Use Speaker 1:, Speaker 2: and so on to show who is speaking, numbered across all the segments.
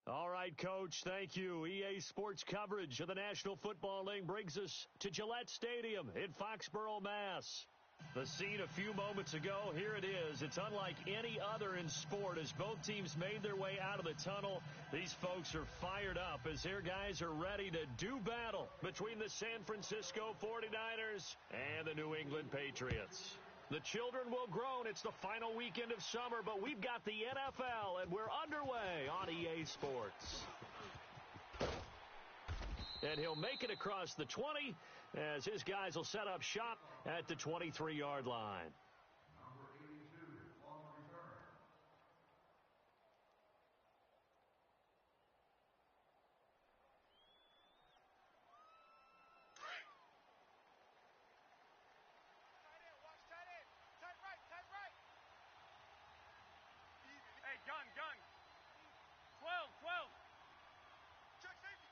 Speaker 1: All right, Coach, thank you. EA Sports coverage of the National Football League brings us to Gillette Stadium in Foxborough, Mass. The scene a few moments ago, here it is. It's unlike any other in sport as both teams made their way out of the tunnel. These folks are fired up as their guys are ready to do battle between the San Francisco 49ers and the New England Patriots. The children will groan. It's the final weekend of summer, but we've got the NFL, and we're underway on EA Sports. And he'll make it across the 20 as his guys will set up shop at the 23-yard line.
Speaker 2: Number 82 on return.
Speaker 3: Hey, gun. 12.
Speaker 4: Check safety.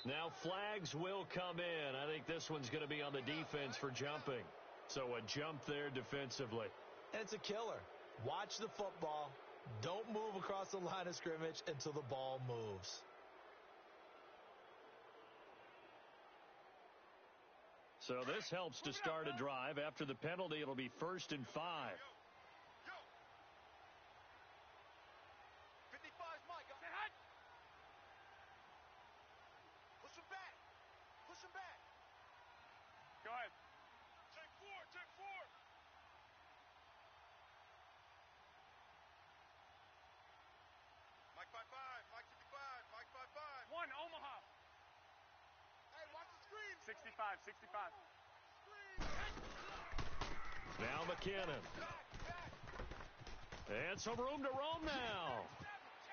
Speaker 1: Now flags will come in. I think this one's going to be on the defense for jumping. So a jump there defensively.
Speaker 5: And it's a killer. Watch the football. Don't move across the line of scrimmage until the ball moves.
Speaker 1: So this helps to start a drive. After the penalty, it'll be 1st and 5.
Speaker 4: Yo. 55's Mike. Push him back.
Speaker 3: Go ahead.
Speaker 4: Take four. Mike 55, Mike 55, Mike 55.
Speaker 3: 1, Omaha.
Speaker 4: Hey, watch the screen.
Speaker 3: 65.
Speaker 4: Screen.
Speaker 1: Now McKinnon. And some room to roam now.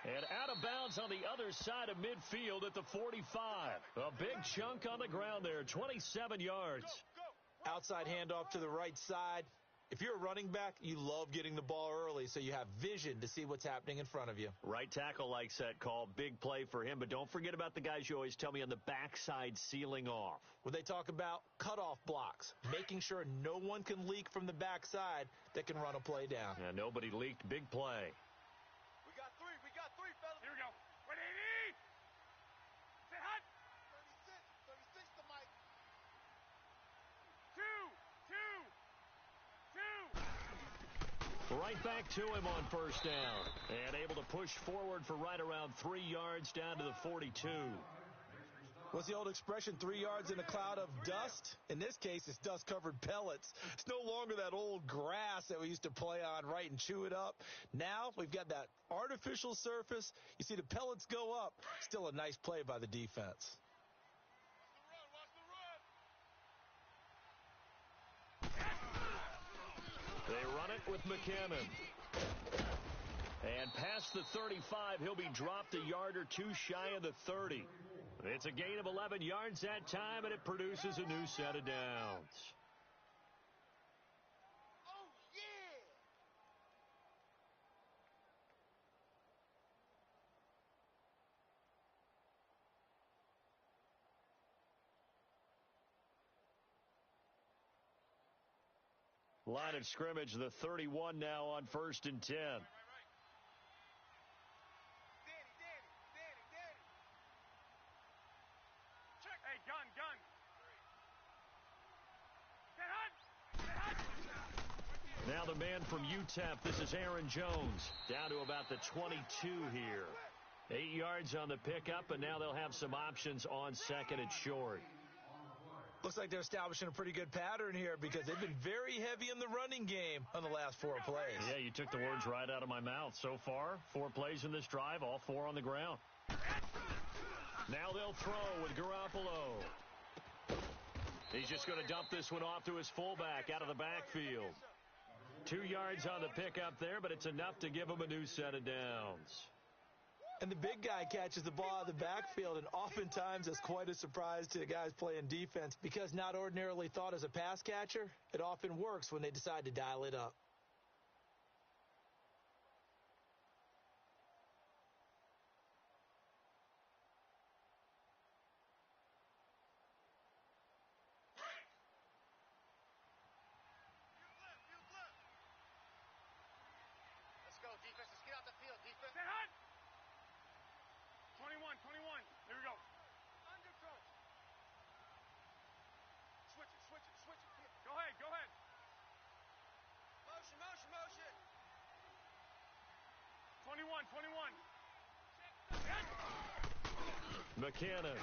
Speaker 1: And out of bounds on the other side of midfield at the 45. A big chunk on the ground there, 27 yards.
Speaker 4: Go.
Speaker 5: Outside handoff to the right side. If you're a running back, you love getting the ball early so you have vision to see what's happening in front of you.
Speaker 1: Right tackle likes that call. Big play for him. But don't forget about the guys you always tell me on the backside sealing off.
Speaker 5: When they talk about cutoff blocks, making sure no one can leak from the backside that can run a play down.
Speaker 1: And nobody leaked. Big play.
Speaker 4: We got three, fellas.
Speaker 3: Here we go. 180. Say hot.
Speaker 4: 36 to Mike.
Speaker 3: 2.
Speaker 1: Right back to him on 1st down. And able to push forward for right around 3 yards down to the 42.
Speaker 5: What's the old expression, 3 yards in a cloud of dust? In this case, it's dust-covered pellets. It's no longer that old grass that we used to play on, right, and chew it up. Now we've got that artificial surface. You see the pellets go up. Still a nice play by the defense.
Speaker 4: Watch the run.
Speaker 1: They run it with McKinnon. And past the 35, he'll be dropped a yard or two shy of the 30. It's a gain of 11 yards that time, and it produces a new set of downs.
Speaker 4: Oh, yeah.
Speaker 1: Line of scrimmage, the 31 now on 1st and 10.
Speaker 4: Right. Danny. Check.
Speaker 3: Hey, gun. Get hot.
Speaker 1: Now the man from UTEP, this is Aaron Jones, down to about the 22 here. 8 yards on the pickup, and now they'll have some options on 2nd and short.
Speaker 5: Looks like they're establishing a pretty good pattern here because they've been very heavy in the running game on the last 4 plays.
Speaker 1: Yeah, you took the words right out of my mouth. So far, 4 plays in this drive, all 4 on the ground. Now they'll throw with Garoppolo. He's just going to dump this one off to his fullback out of the backfield. 2 yards on the pickup there, but it's enough to give him a new set of downs.
Speaker 5: And the big guy catches the ball out of the backfield, and oftentimes that's quite a surprise to the guys playing defense because not ordinarily thought as a pass catcher, it often works when they decide to dial it up.
Speaker 3: 21.
Speaker 1: McKinnon.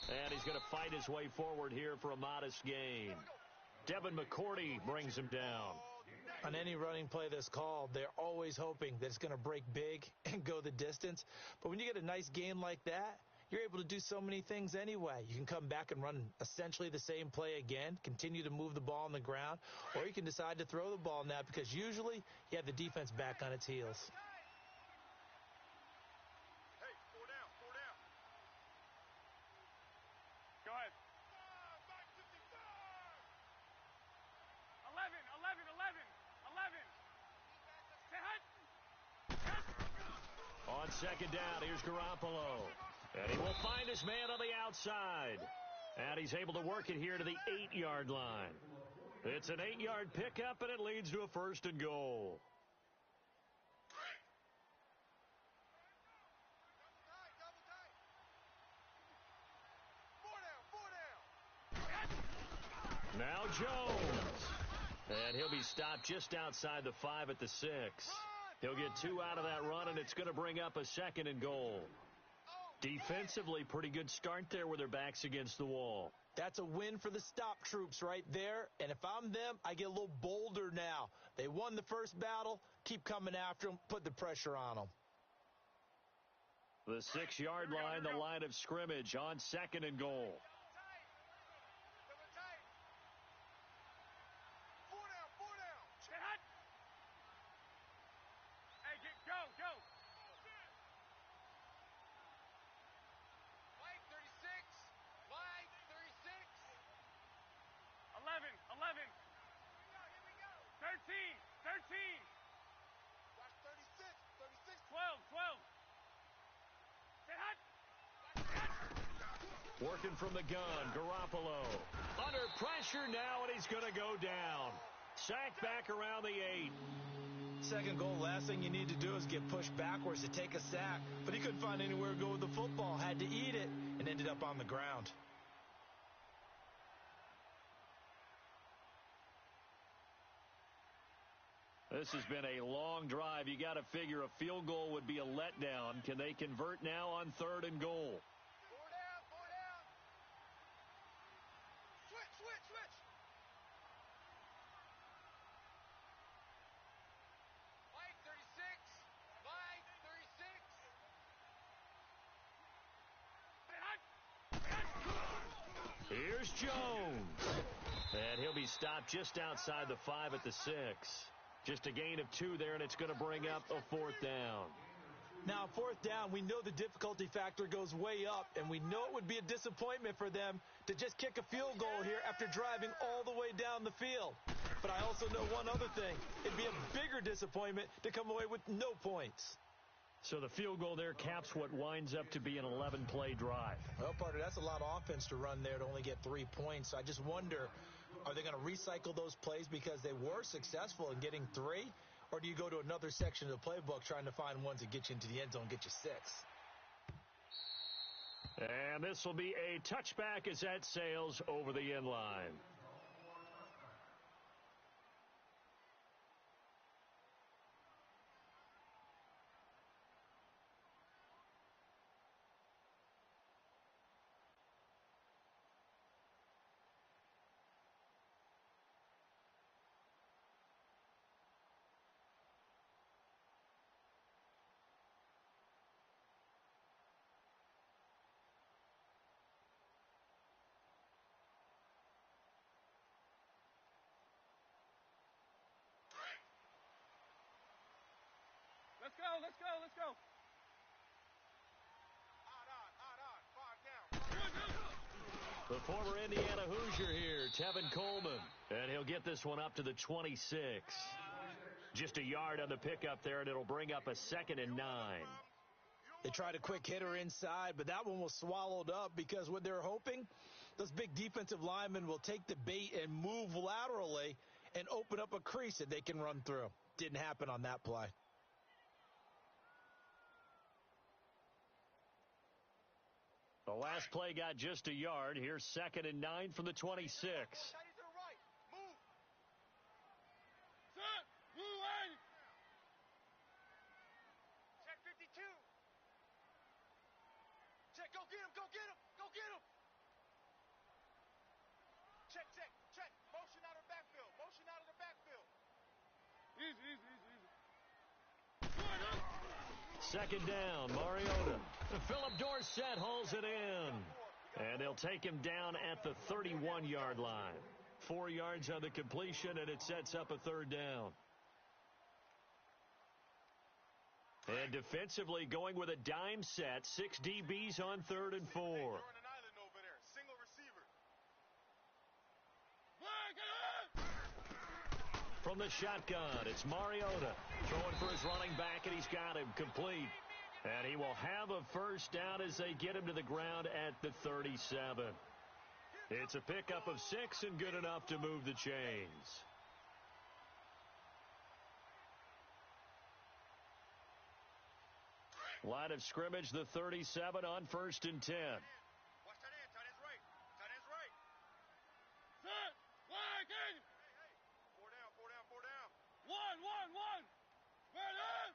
Speaker 1: And he's going to fight his way forward here for a modest gain. Devin McCourty brings him down.
Speaker 5: On any running play that's called, they're always hoping that it's going to break big and go the distance. But when you get a nice gain like that, you're able to do so many things anyway. You can come back and run essentially the same play again, continue to move the ball on the ground, or you can decide to throw the ball now because usually you have the defense back on its heels.
Speaker 4: Hey, 4 down, 4 down.
Speaker 3: Go ahead. 11. Say hut.
Speaker 1: On second down, here's Garoppolo. And he will find his man on the outside. And he's able to work it here to the 8-yard line. It's an 8-yard pickup, and it leads to a 1st and goal. Now Jones. And he'll be stopped just outside the 5 at the 6. He'll get 2 out of that run, and it's going to bring up a 2nd and goal. Defensively, pretty good start there with their backs against the wall.
Speaker 5: That's a win for the stop troops right there. And if I'm them, I get a little bolder now. They won the first battle. Keep coming after them. Put the pressure on them.
Speaker 1: The 6-yard line, the line of scrimmage on 2nd and goal.
Speaker 4: 4 down.
Speaker 3: Say hut. Hey, go.
Speaker 4: Mike, 36. Mike, 36.
Speaker 3: 11.
Speaker 4: Here we go.
Speaker 3: 13.
Speaker 4: Watch 36. 36.
Speaker 3: 12. Say hut.
Speaker 1: Working from the gun, Garoppolo. Under pressure now, and he's going to go down. Sacked back around the 8.
Speaker 5: Second goal, last thing you need to do is get pushed backwards to take a sack. But he couldn't find anywhere to go with the football. Had to eat it and ended up on the ground.
Speaker 1: This has been a long drive. You got to figure a field goal would be a letdown. Can they convert now on 3rd and goal?
Speaker 4: 4 down. Switch. Mike, 36. Mike, 36.
Speaker 1: Here's Jones. And he'll be stopped just outside the 5 at the 6. Just a gain of 2 there, and it's going to bring up a 4th down.
Speaker 5: Now, 4th down, we know the difficulty factor goes way up, and we know it would be a disappointment for them to just kick a field goal here after driving all the way down the field. But I also know one other thing. It'd be a bigger disappointment to come away with no points.
Speaker 1: So the field goal there caps what winds up to be an 11-play drive.
Speaker 5: Well, partner, that's a lot of offense to run there to only get 3 points. I just wonder, are they going to recycle those plays because they were successful in getting 3? Or do you go to another section of the playbook trying to find ones that get you into the end zone, get you 6?
Speaker 1: And this will be a touchback as that sails over the end line.
Speaker 3: Let's go.
Speaker 4: Odd on. 5 down.
Speaker 1: The former Indiana Hoosier here, Tevin Coleman. And he'll get this one up to the 26. Just a yard on the pickup there, and it'll bring up a 2nd and 9.
Speaker 5: They tried a quick hitter inside, but that one was swallowed up because what they're hoping, those big defensive linemen will take the bait and move laterally and open up a crease that they can run through. Didn't happen on that play.
Speaker 1: The last play got just a yard. Here's 2nd and 9 from the 26.
Speaker 4: Tight to the right. Move.
Speaker 3: Set. Blue line.
Speaker 4: Go get him, go get him, go get him. Check, check, check. Motion out of the backfield, motion out of the backfield.
Speaker 3: Easy, easy, easy, easy.
Speaker 1: Second down, Mariota. Philip Dorsett hauls it in. And they'll take him down at the 31-yard line. 4 yards on the completion, and it sets up a third down. And defensively going with a dime set. 6 DBs on 3rd and 4.
Speaker 4: Hey, you're on an island over there. Single receiver.
Speaker 1: From the shotgun, it's Mariota throwing for his running back, and he's got him complete. And he will have a first down as they get him to the ground at the 37. It's a pickup of 6 and good enough to move the chains. Line of scrimmage, the 37 on 1st and 10.
Speaker 4: Watch tight end, tight end's right. Tight end's right.
Speaker 3: Set. Wide again.
Speaker 4: Hey. 4 down, 4 down, 4 down.
Speaker 3: One. Spread out.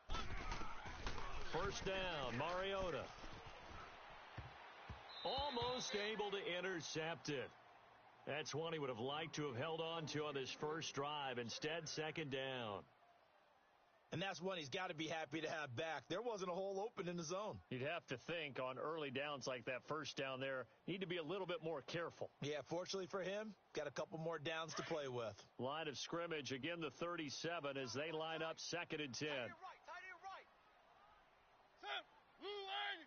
Speaker 1: First down, Mariota. Almost able to intercept it. That's one he would have liked to have held on to on this first drive. Instead, second down.
Speaker 5: And that's one he's got to be happy to have back. There wasn't a hole open in the zone.
Speaker 1: You'd have to think on early downs like that first down there, need to be a little bit more careful.
Speaker 5: Yeah, fortunately for him, got a couple more downs to play with.
Speaker 1: Line of scrimmage, again the 37 as they line up 2nd and 10.
Speaker 4: Tight end right.
Speaker 3: Set. Blue line.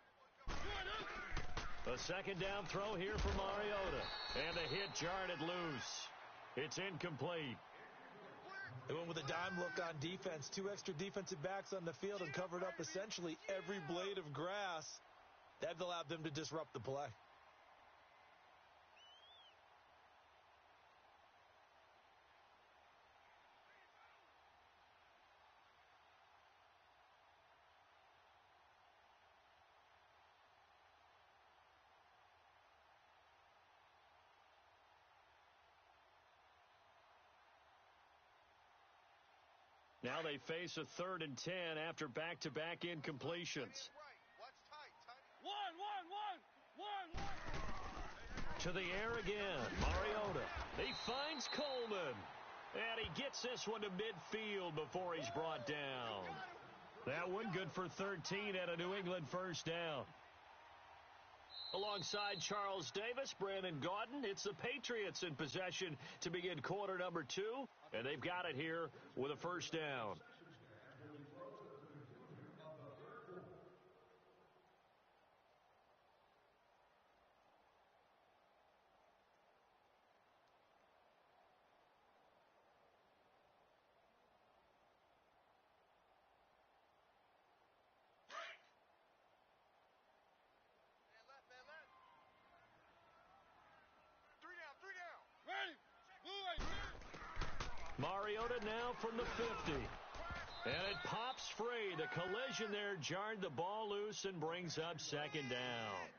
Speaker 1: A second down throw here for Mariota. And the hit jarred it loose. It's incomplete.
Speaker 5: They went with a dime look on defense. 2 extra defensive backs on the field and covered up essentially every blade of grass. That allowed them to disrupt the play.
Speaker 1: Now they face a 3rd and 10 after back-to-back incompletions.
Speaker 4: Watch tight.
Speaker 3: One.
Speaker 1: To the air again, Mariota. He finds Coleman. And he gets this one to midfield before he's brought down. That one good for 13 and a New England first down. Alongside Charles Davis, Brandon Gaudin, it's the Patriots in possession to begin quarter number 2, and they've got it here with a first down. Mariota now from the 50. And it pops free. The collision there jarred the ball loose and brings up second down.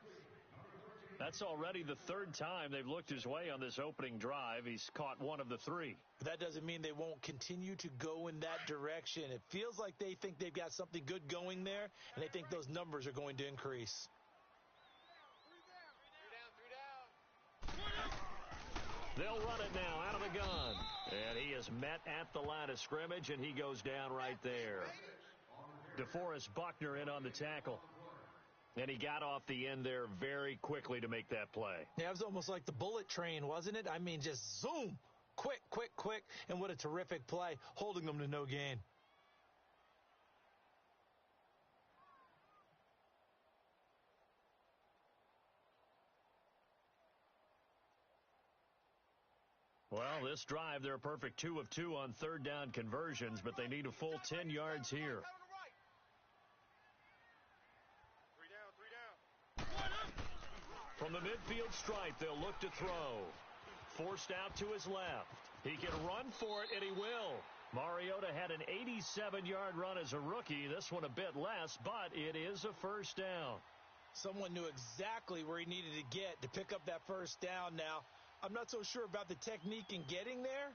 Speaker 1: That's already the 3rd time they've looked his way on this opening drive. He's caught one of the 3.
Speaker 5: But that doesn't mean they won't continue to go in that direction. It feels like they think they've got something good going there, and they think those numbers are going to increase.
Speaker 4: 3 down.
Speaker 1: They'll run it now out of the gun. And he is met at the line of scrimmage, and he goes down right there. DeForest Buckner in on the tackle. And he got off the end there very quickly to make that play.
Speaker 5: Yeah, it was almost like the bullet train, wasn't it? I mean, just zoom. Quick. And what a terrific play, holding them to no gain.
Speaker 1: Well, this drive, they're a perfect 2 of 2 on 3rd down conversions, but they need a full 10 yards here.
Speaker 4: 3 down.
Speaker 1: From the midfield stripe, they'll look to throw. Forced out to his left. He can run for it, and he will. Mariota had an 87-yard run as a rookie. This one a bit less, but it is a first down.
Speaker 5: Someone knew exactly where he needed to get to pick up that first down now. I'm not so sure about the technique in getting there,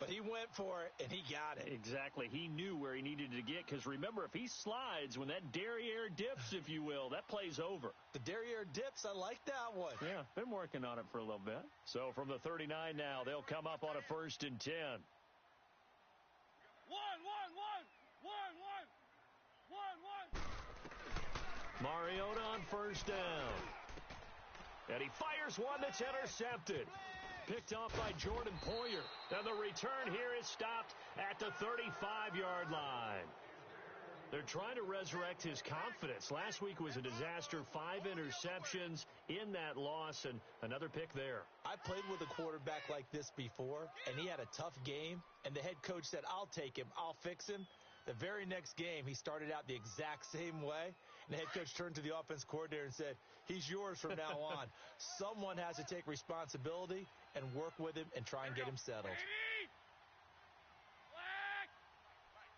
Speaker 5: But he went for it, and he got it.
Speaker 1: Exactly. He knew where he needed to get, because remember, if he slides, when that derriere dips, if you will, that play's over.
Speaker 5: The derriere dips, I like that one.
Speaker 1: Yeah, been working on it for a little bit. So from the 39 now, they'll come up on a 1st and 10. Mariota on 1st down. And he fires one that's intercepted. Picked off by Jordan Poyer. And the return here is stopped at the 35-yard line. They're trying to resurrect his confidence. Last week was a disaster. 5 interceptions in that loss, and another pick there.
Speaker 5: I played with a quarterback like this before, and he had a tough game, and the head coach said, I'll take him, I'll fix him. The very next game, he started out the exact same way, and the head coach turned to the offense coordinator and said, he's yours from now on. Someone has to take responsibility and work with him and try and get him settled.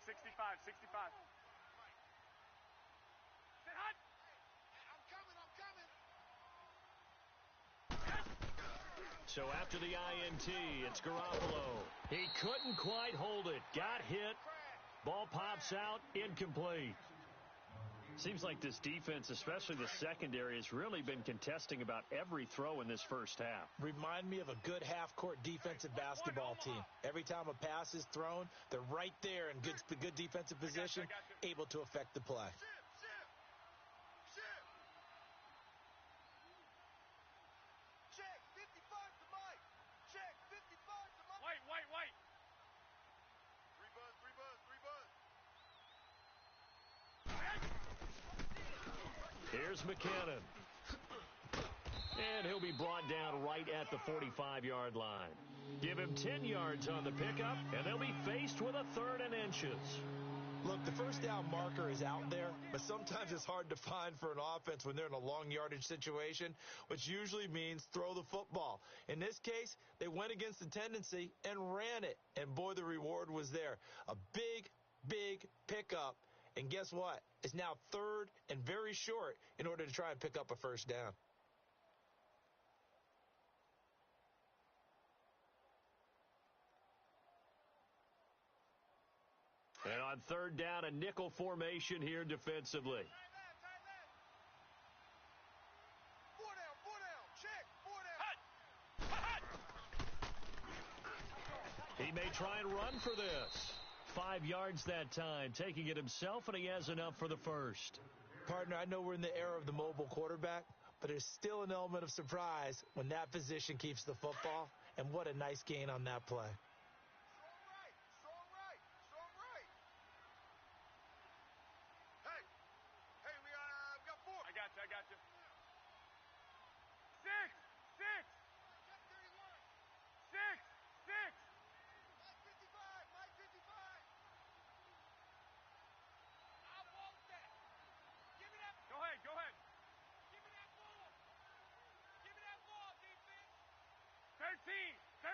Speaker 3: 65.
Speaker 1: So after the INT, it's Garoppolo. He couldn't quite hold it. Got hit. Ball pops out. Incomplete. Seems like this defense, especially the secondary, has really been contesting about every throw in this first half.
Speaker 5: Remind me of a good half-court defensive basketball team. Every time a pass is thrown, they're right there in good defensive position, able to affect the play.
Speaker 4: Check 55 to Mike. Check 55 to Mike.
Speaker 3: White.
Speaker 4: 3 buzz.
Speaker 1: Here's McKinnon. And he'll be brought down right at the 45-yard line. Give him 10 yards on the pickup, and they'll be faced with a 3rd and inches.
Speaker 5: Look, the first down marker is out there, but sometimes it's hard to find for an offense when they're in a long yardage situation, which usually means throw the football. In this case, they went against the tendency and ran it, and boy, the reward was there. A big pickup, and guess what? It's now 3rd and very short in order to try and pick up a first down.
Speaker 1: And on 3rd down, a nickel formation here defensively.
Speaker 4: 4 down. Check 4 down.
Speaker 1: He may try and run for this. 5 yards that time, taking it himself, and he has enough for the first.
Speaker 5: Partner, I know we're in the era of the mobile quarterback, but there's still an element of surprise when that position keeps the football, and what a nice gain on that play.
Speaker 4: Strong right. Hey, we got 4.
Speaker 3: I got you. 6.
Speaker 4: Check 31.
Speaker 3: 6.
Speaker 4: Mike 55. I want that. Give me that.
Speaker 3: Go ahead.
Speaker 4: Give me that ball. Defense.
Speaker 3: 13.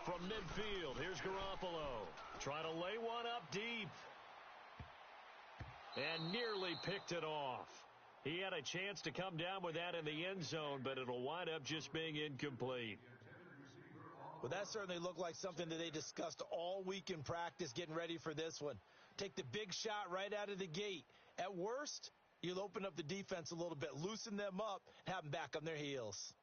Speaker 1: From midfield, here's Garoppolo. Trying to lay one up deep. And nearly picked it off. He had a chance to come down with that in the end zone, but it'll wind up just being incomplete.
Speaker 5: Well, that certainly looked like something that they discussed all week in practice getting ready for this one. Take the big shot right out of the gate. At worst, you'll open up the defense a little bit, loosen them up, and have them back on their heels.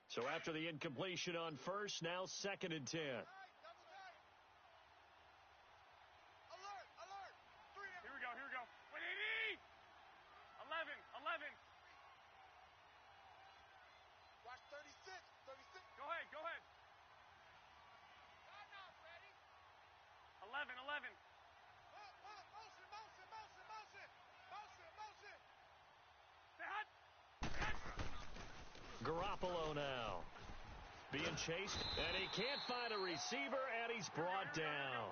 Speaker 1: So after the incompletion on 1st, now 2nd and 10.
Speaker 4: Alert. 3 down.
Speaker 3: Here we go. 11.
Speaker 4: Watch 36.
Speaker 3: Go ahead.
Speaker 4: Not ready.
Speaker 3: 11.
Speaker 4: Motion.
Speaker 3: Say hot.
Speaker 1: Garoppolo now. Being chased, and he can't find a receiver, and he's brought down.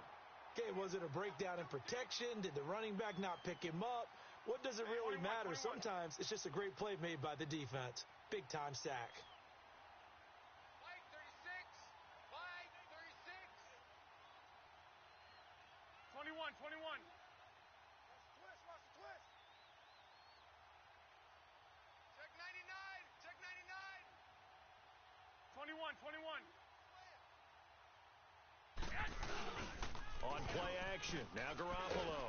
Speaker 5: Okay, was it a breakdown in protection? Did the running back not pick him up? What does it really matter? Sometimes it's just a great play made by the defense. Big-time sack.
Speaker 4: Mike 36.
Speaker 3: 21.
Speaker 4: Watch the twist.
Speaker 3: 21.
Speaker 1: On play action, now Garoppolo.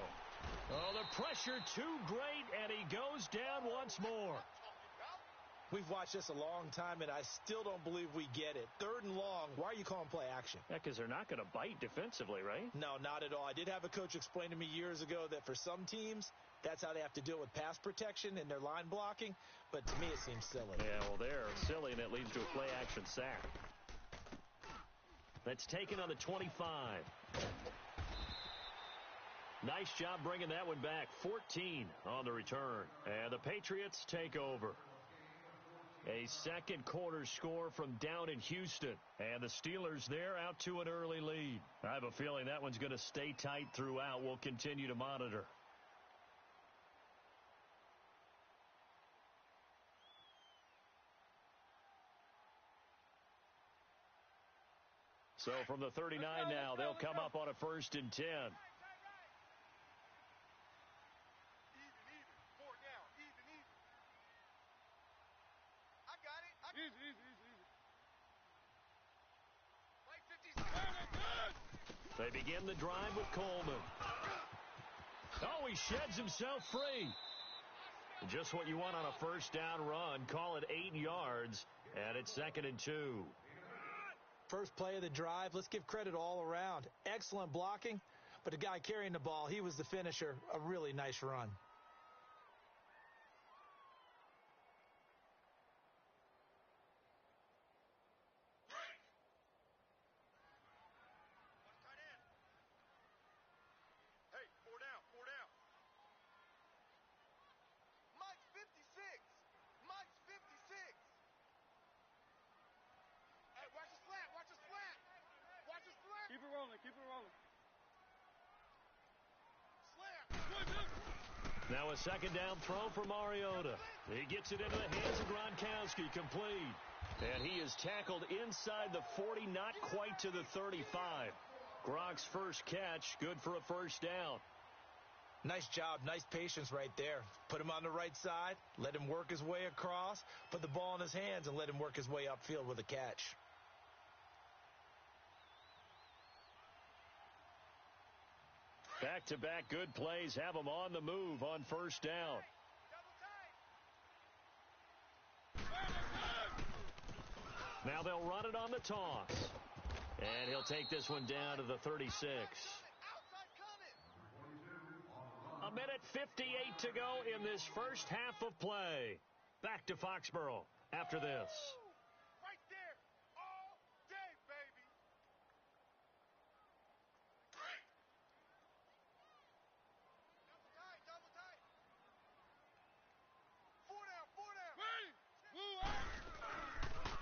Speaker 1: Oh, the pressure too great, and he goes down once more.
Speaker 5: We've watched this a long time, and I still don't believe we get it. 3rd and long, why are you calling play action?
Speaker 1: Yeah, because they're not going to bite defensively, right?
Speaker 5: No, not at all. I did have a coach explain to me years ago that for some teams, that's how they have to deal with pass protection and their line blocking, but to me it seems silly.
Speaker 1: Yeah, well, they're silly, and it leads to a play action sack. That's taken on the 25. Nice job bringing that one back. 14 on the return. And the Patriots take over. A second quarter score from down in Houston. And the Steelers there out to an early lead. I have a feeling that one's going to stay tight throughout. We'll continue to monitor. So from the 39 now, they'll come up on a 1st and 10.
Speaker 4: Even. 4 down. Even. I got it.
Speaker 3: Easy.
Speaker 4: Play 50 seconds.
Speaker 1: They begin the drive with Coleman. Oh, he sheds himself free. Just what you want on a 1st down run. Call it 8 yards, and it's 2nd and 2.
Speaker 5: First play of the drive, let's give credit all around. Excellent blocking, but the guy carrying the ball, he was the finisher. A really nice run.
Speaker 4: Hey, 4 down. Mike's 56. Hey, watch the slant.
Speaker 3: Keep it rolling.
Speaker 4: Slam.
Speaker 1: Now a 2nd down throw for Mariota. He gets it into the hands of Gronkowski, complete. And he is tackled inside the 40, not quite to the 35. Gronk's first catch, good for a 1st down.
Speaker 5: Nice job, nice patience right there. Put him on the right side, let him work his way across, put the ball in his hands, and let him work his way upfield with a catch.
Speaker 1: Back-to-back good plays have him on the move on 1st down. Now they'll run it on the toss. And he'll take this one down to the 36. A minute 58 to go in this first half of play. Back to Foxborough after this.
Speaker 4: Right there. All day, baby. Double tight. 4 down.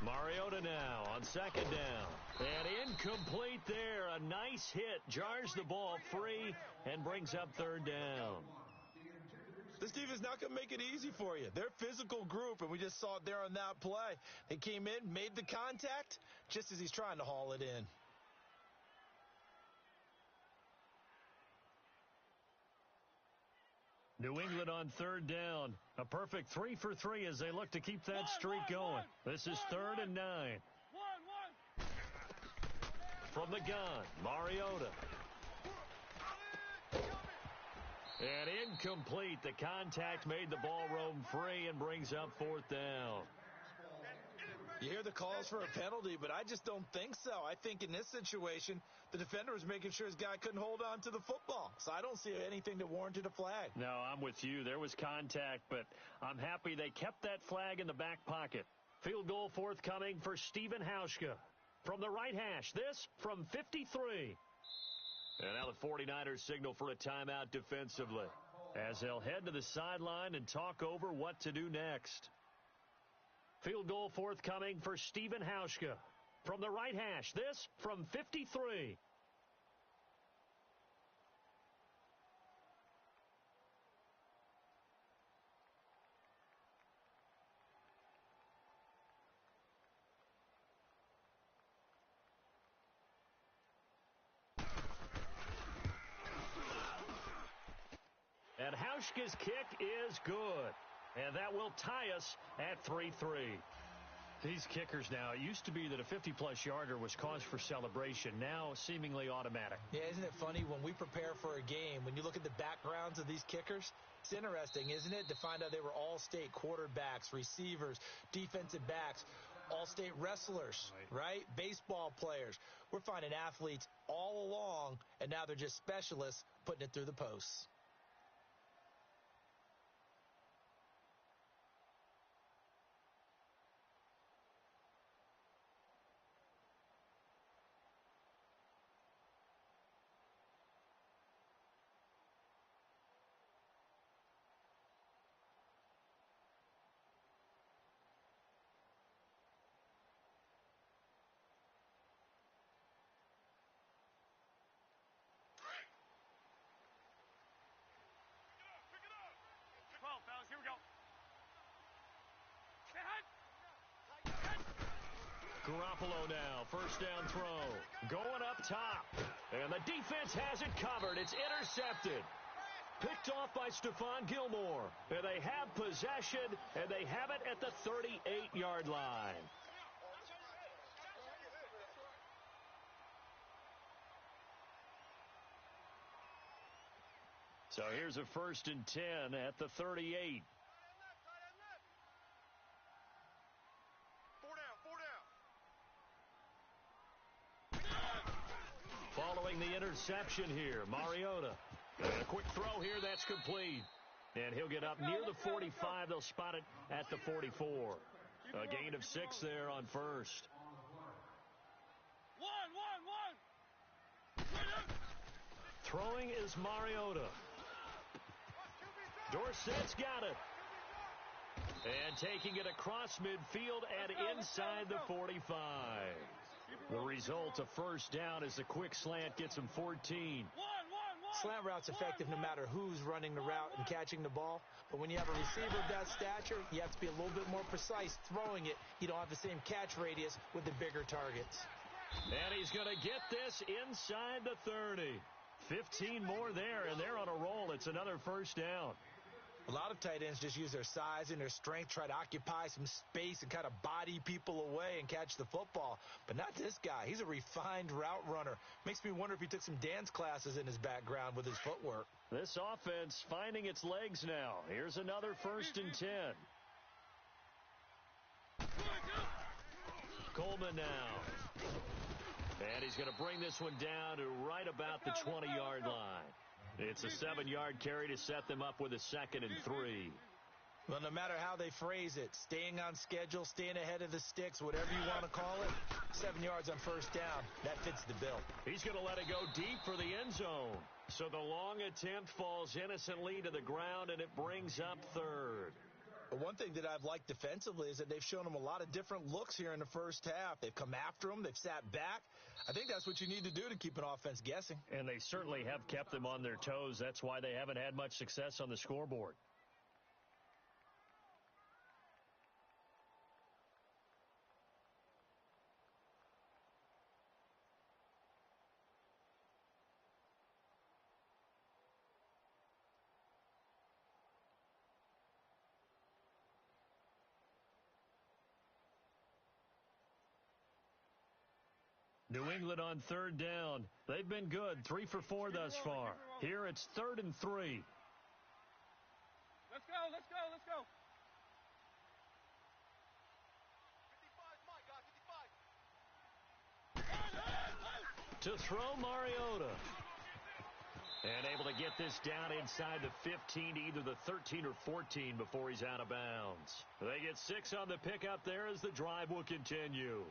Speaker 1: Mariota now on 2nd down. And incomplete there. A nice hit. Jars the ball free and brings up 3rd down.
Speaker 5: This defense is not going to make it easy for you. They're a physical group, and we just saw it there on that play. They came in, made the contact, just as he's trying to haul it in.
Speaker 1: New England on 3rd down. A perfect 3 for 3 as they look to keep that streak going. This is 3rd and 9. From the gun, Mariota. And incomplete. The contact made the ball roam free and brings up 4th down.
Speaker 5: You hear the calls for a penalty, but I just don't think so. I think in this situation, the defender was making sure his guy couldn't hold on to the football. So I don't see anything that warranted a flag.
Speaker 1: No, I'm with you. There was contact, but I'm happy they kept that flag in the back pocket. Field goal forthcoming for Stephen Hauschka. From the right hash, this from 53. And now the 49ers signal for a timeout defensively as they'll head to the sideline and talk over what to do next. Field goal forthcoming for Stephen Hauschka. From the right hash, this from 53. And Hauschka's kick is good. And that will tie us at 3-3. These kickers now, it used to be that a 50-plus yarder was cause for celebration. Now, seemingly automatic.
Speaker 5: Yeah, isn't it funny when we prepare for a game, when you look at the backgrounds of these kickers, it's interesting, isn't it, to find out they were all-state quarterbacks, receivers, defensive backs, all-state wrestlers, right? Baseball players. We're finding athletes all along, and now they're just specialists putting it through the posts.
Speaker 3: Fellas, here we go.
Speaker 1: Garoppolo now, first down throw, going up top, and the defense has it covered. It's intercepted, picked off by Stephon Gilmore, and they have possession, and they have it at the 38-yard line. So here's a 1st and 10 at the 38.
Speaker 4: 4 down.
Speaker 1: Following the interception here, Mariota. And a quick throw here, that's complete. And he'll get up near the 45. They'll spot it at the 44. A gain of 6 there on first.
Speaker 3: One.
Speaker 1: Throwing is Mariota. Dorsett's got it. And taking it across midfield and inside the 45. The result, a first down, as the quick slant gets him 14.
Speaker 5: Slant route's effective no matter who's running the route and catching the ball. But when you have a receiver of that stature, you have to be a little bit more precise throwing it. You don't have the same catch radius with the bigger targets.
Speaker 1: And he's going to get this inside the 30. 15 more there, and they're on a roll. It's another first down.
Speaker 5: A lot of tight ends just use their size and their strength, try to occupy some space and kind of body people away and catch the football. But not this guy. He's a refined route runner. Makes me wonder if he took some dance classes in his background with his footwork.
Speaker 1: This offense finding its legs now. Here's another 1st and 10. Coleman now. And he's going to bring this one down to right about the 20-yard line. It's a 7-yard carry to set them up with a 2nd and 3.
Speaker 5: Well, no matter how they phrase it, staying on schedule, staying ahead of the sticks, whatever you want to call it, 7 yards on first down, that fits the bill. He's
Speaker 1: going to let it go deep for the end zone. So the long attempt falls innocently to the ground, and it brings up 3rd.
Speaker 5: But one thing that I've liked defensively is that they've shown them a lot of different looks here in the first half. They've come after them. They've sat back. I think that's what you need to do to keep an offense guessing.
Speaker 1: And they certainly have kept them on their toes. That's why they haven't had much success on the scoreboard. New England on 3rd down. They've been good, 3 for 4 thus far. Here it's 3rd and 3.
Speaker 3: Let's go.
Speaker 4: 55,
Speaker 1: To throw Mariota. And able to get this down inside the 15 to either the 13 or 14 before he's out of bounds. They get 6 on the pickup there as the drive will continue.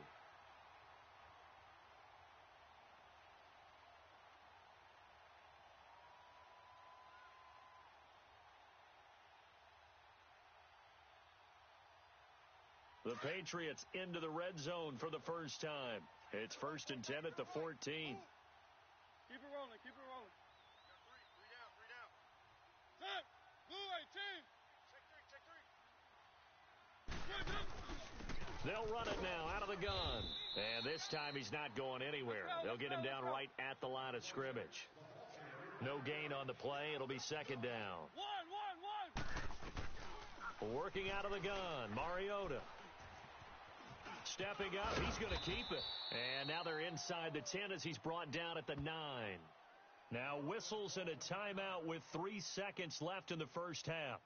Speaker 1: The Patriots into the red zone for the first time. It's 1st and 10 at the 14.
Speaker 3: Keep it rolling.
Speaker 4: Three down.
Speaker 3: Set. Blue 18.
Speaker 1: They'll run it now out of the gun. And this time he's not going anywhere. They'll get him down right at the line of scrimmage. No gain on the play. It'll be 2nd down.
Speaker 3: One.
Speaker 1: Working out of the gun, Mariota. Stepping up, he's going to keep it. And now they're inside the 10 as he's brought down at the 9. Now whistles and a timeout with 3 seconds left in the first half.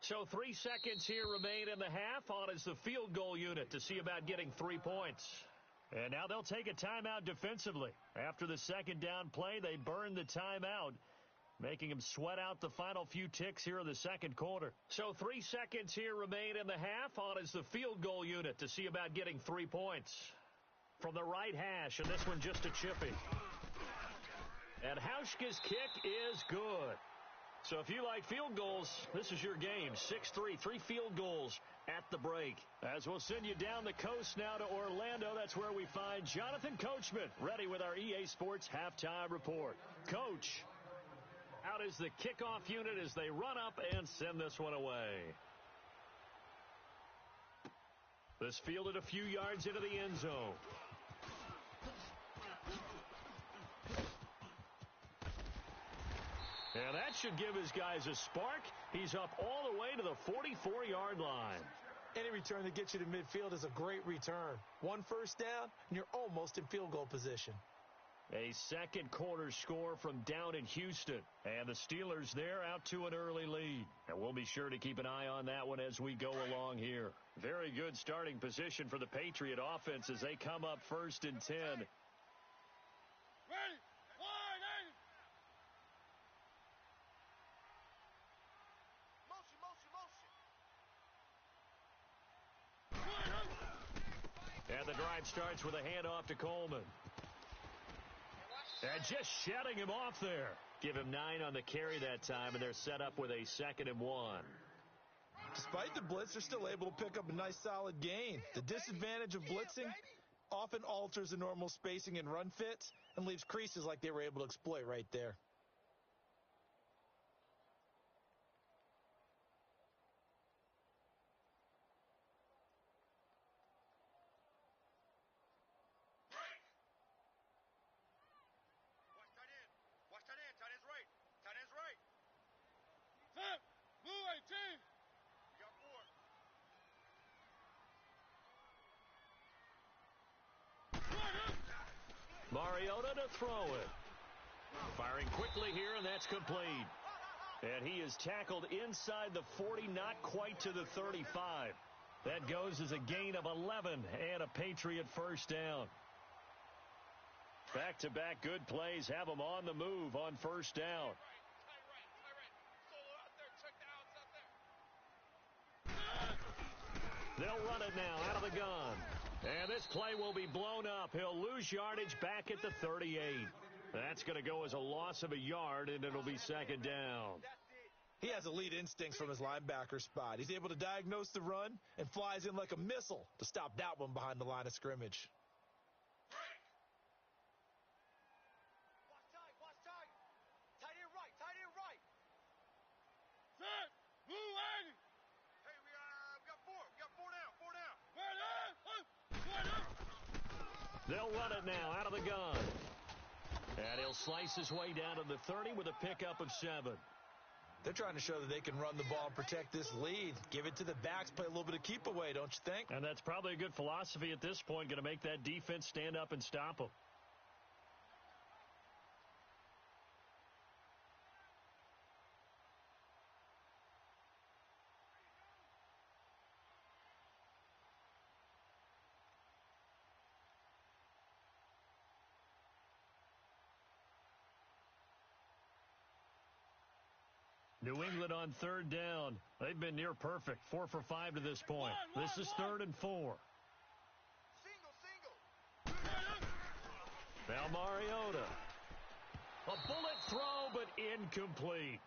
Speaker 1: So 3 seconds here remain in the half. On is the field goal unit to see about getting 3 points. And now they'll take a timeout defensively. After the second down play, they burn the timeout, making them sweat out the final few ticks here in the second quarter. So 3 seconds here remain in the half. On is the field goal unit to see about getting 3 points. From the right hash, and this one just a chippy. And Hauschka's kick is good. So if you like field goals, this is your game. 6-3, 3 field goals at the break. As we'll send you down the coast now to Orlando, that's where we find Jonathan Coachman, ready with our EA Sports Halftime Report. Coach, out is the kickoff unit as they run up and send this one away. This fielded a few yards into the end zone. And that should give his guys a spark. He's up all the way to the 44-yard line.
Speaker 5: Any return that gets you to midfield is a great return. 1 first down, and you're almost in field goal position.
Speaker 1: A second quarter score from down in Houston. And the Steelers there out to an early lead. And we'll be sure to keep an eye on that one as we go along here. Very good starting position for the Patriot offense as they come up 1st and 10.
Speaker 3: Ready? Wide, aim!
Speaker 4: Motion, motion, motion.
Speaker 1: And the drive starts with a handoff to Coleman. And just shutting him off there. Give him 9 on the carry that time, and they're set up with a 2nd and 1.
Speaker 5: Despite the blitz, they're still able to pick up a nice solid gain. The disadvantage of blitzing often alters the normal spacing and run fits and leaves creases like they were able to exploit right there.
Speaker 4: Watch tight end. Tight end's right. Tight end's right.
Speaker 3: Set! Blue 18!
Speaker 4: You got 4.
Speaker 1: Mariota to throw it. Firing quickly here, and that's complete. And he is tackled inside the 40, not quite to the 35. That goes as a gain of 11 and a Patriot first down. Back-to-back good plays have them on the move on first down.
Speaker 3: Tight right. Solo out there. Check the outs out there.
Speaker 1: They'll run it now out of the gun. And this play will be blown up. He'll lose yardage back at the 38. That's going to go as a loss of a yard, and it'll be 2nd down.
Speaker 5: He has elite instincts from his linebacker spot. He's able to diagnose the run and flies in like a missile to stop that one behind the line of scrimmage.
Speaker 4: Watch tight. Tight end right. Tight end right.
Speaker 3: Set! Blue 80!
Speaker 4: Hey, we got 4. We got 4 down. 4 down.
Speaker 1: They'll run it now out of the gun. And he'll slice his way down to the 30 with a pickup of 7.
Speaker 5: They're trying to show that they can run the ball and protect this lead. Give it to the backs, play a little bit of keep away, don't you think?
Speaker 1: And that's probably a good philosophy at this point, going to make that defense stand up and stop them. New England on 3rd down. They've been near perfect. 4 for 5 to this point. This is 3rd and 4.
Speaker 4: Single.
Speaker 1: Now Mariota. A bullet throw, but incomplete.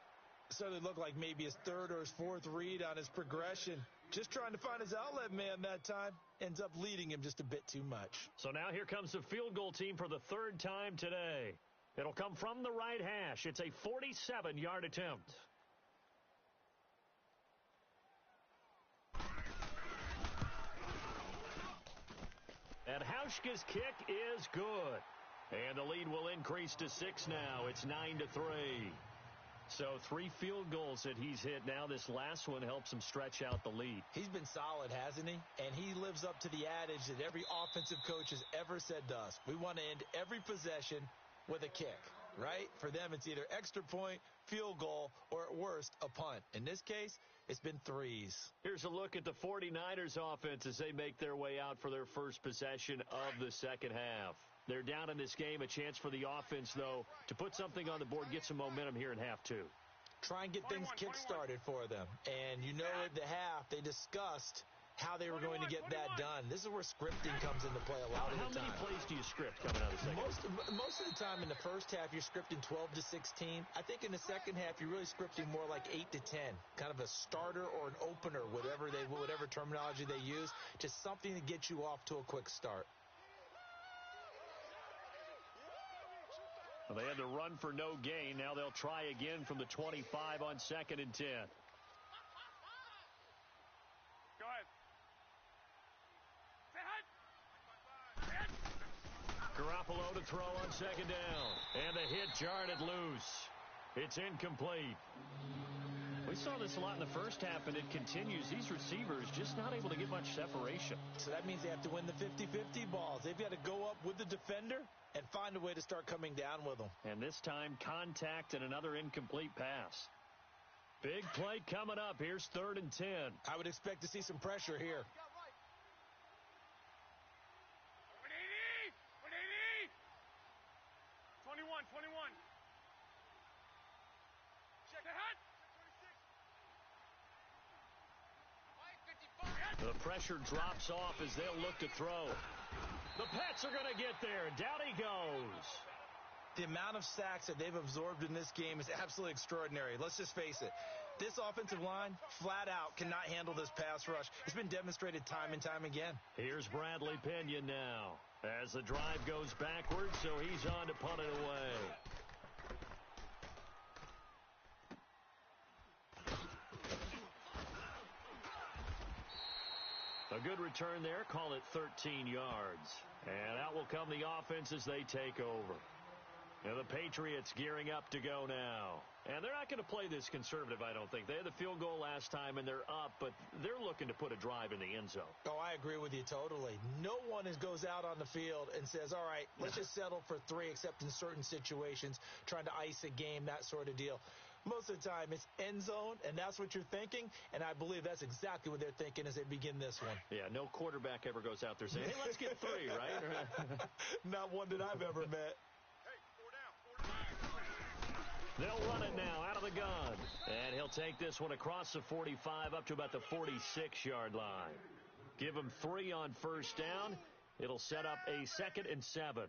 Speaker 5: Certainly looked like maybe his 3rd or his 4th read on his progression. Just trying to find his outlet man that time. Ends up leading him just a bit too much.
Speaker 1: So now here comes the field goal team for the 3rd time today. It'll come from the right hash. It's a 47-yard attempt. And Hauschka's kick is good. And the lead will increase to 6 now. It's 9-3. So 3 field goals that he's hit now. This last one helps him stretch out the lead.
Speaker 5: He's been solid, hasn't he? And he lives up to the adage that every offensive coach has ever said to us. We want to end every possession with a kick, right? For them, it's either extra point, field goal, or at worst, a punt. In this case, it's been threes.
Speaker 1: Here's a look at the 49ers offense as they make their way out for their first possession of the second half. They're down in this game. A chance for the offense, though, to put something on the board, get some momentum here in half 2.
Speaker 5: Try and get things kick-started for them. And you know at the half, they discussed how they were going to get that done. This is where scripting comes into play a lot of the time.
Speaker 1: How many plays do you script coming out of the second half?
Speaker 5: Most of the time in the first half, you're scripting 12 to 16. I think in the second half, you're really scripting more like 8 to 10. Kind of a starter or an opener, whatever terminology they use. Just something to get you off to a quick start.
Speaker 1: Well, they had to run for no gain. Now they'll try again from the 25 on 2nd and 10.
Speaker 3: Go ahead. Say hut.
Speaker 1: Garoppolo to throw on 2nd down. And the hit jarred it loose. It's incomplete. We saw this a lot in the first half, and it continues. These receivers just not able to get much separation.
Speaker 5: So that means they have to win the 50-50 balls. They've got to go up with the defender and find a way to start coming down with them.
Speaker 1: And this time, contact and another incomplete pass. Big play coming up. Here's 3rd and 10.
Speaker 5: I would expect to see some pressure here.
Speaker 3: 21. Check the hut.
Speaker 1: The pressure drops off as they'll look to throw. The Pets are going to get there. Down he goes.
Speaker 5: The amount of sacks that they've absorbed in this game is absolutely extraordinary. Let's just face it. This offensive line, flat out, cannot handle this pass rush. It's been demonstrated time and time again.
Speaker 1: Here's Bradley Pinion now as the drive goes backwards, so he's on to punt it away. A good return there. Call it 13 yards. And out will come the offense as they take over. And the Patriots gearing up to go now. And they're not going to play this conservative, I don't think. They had the field goal last time, and they're up, but they're looking to put a drive in the end zone.
Speaker 5: Oh, I agree with you totally. No one goes out on the field and says, all right, let's just settle for 3, except in certain situations, trying to ice a game, that sort of deal. Most of the time, it's end zone, and that's what you're thinking, and I believe that's exactly what they're thinking as they begin this one.
Speaker 1: Yeah, no quarterback ever goes out there saying, hey, let's get 3, right?
Speaker 5: Not one that I've ever met.
Speaker 1: They'll run it now out of the gun. And he'll take this one across the 45 up to about the 46-yard line. Give him 3 on first down. It'll set up a 2nd and 7.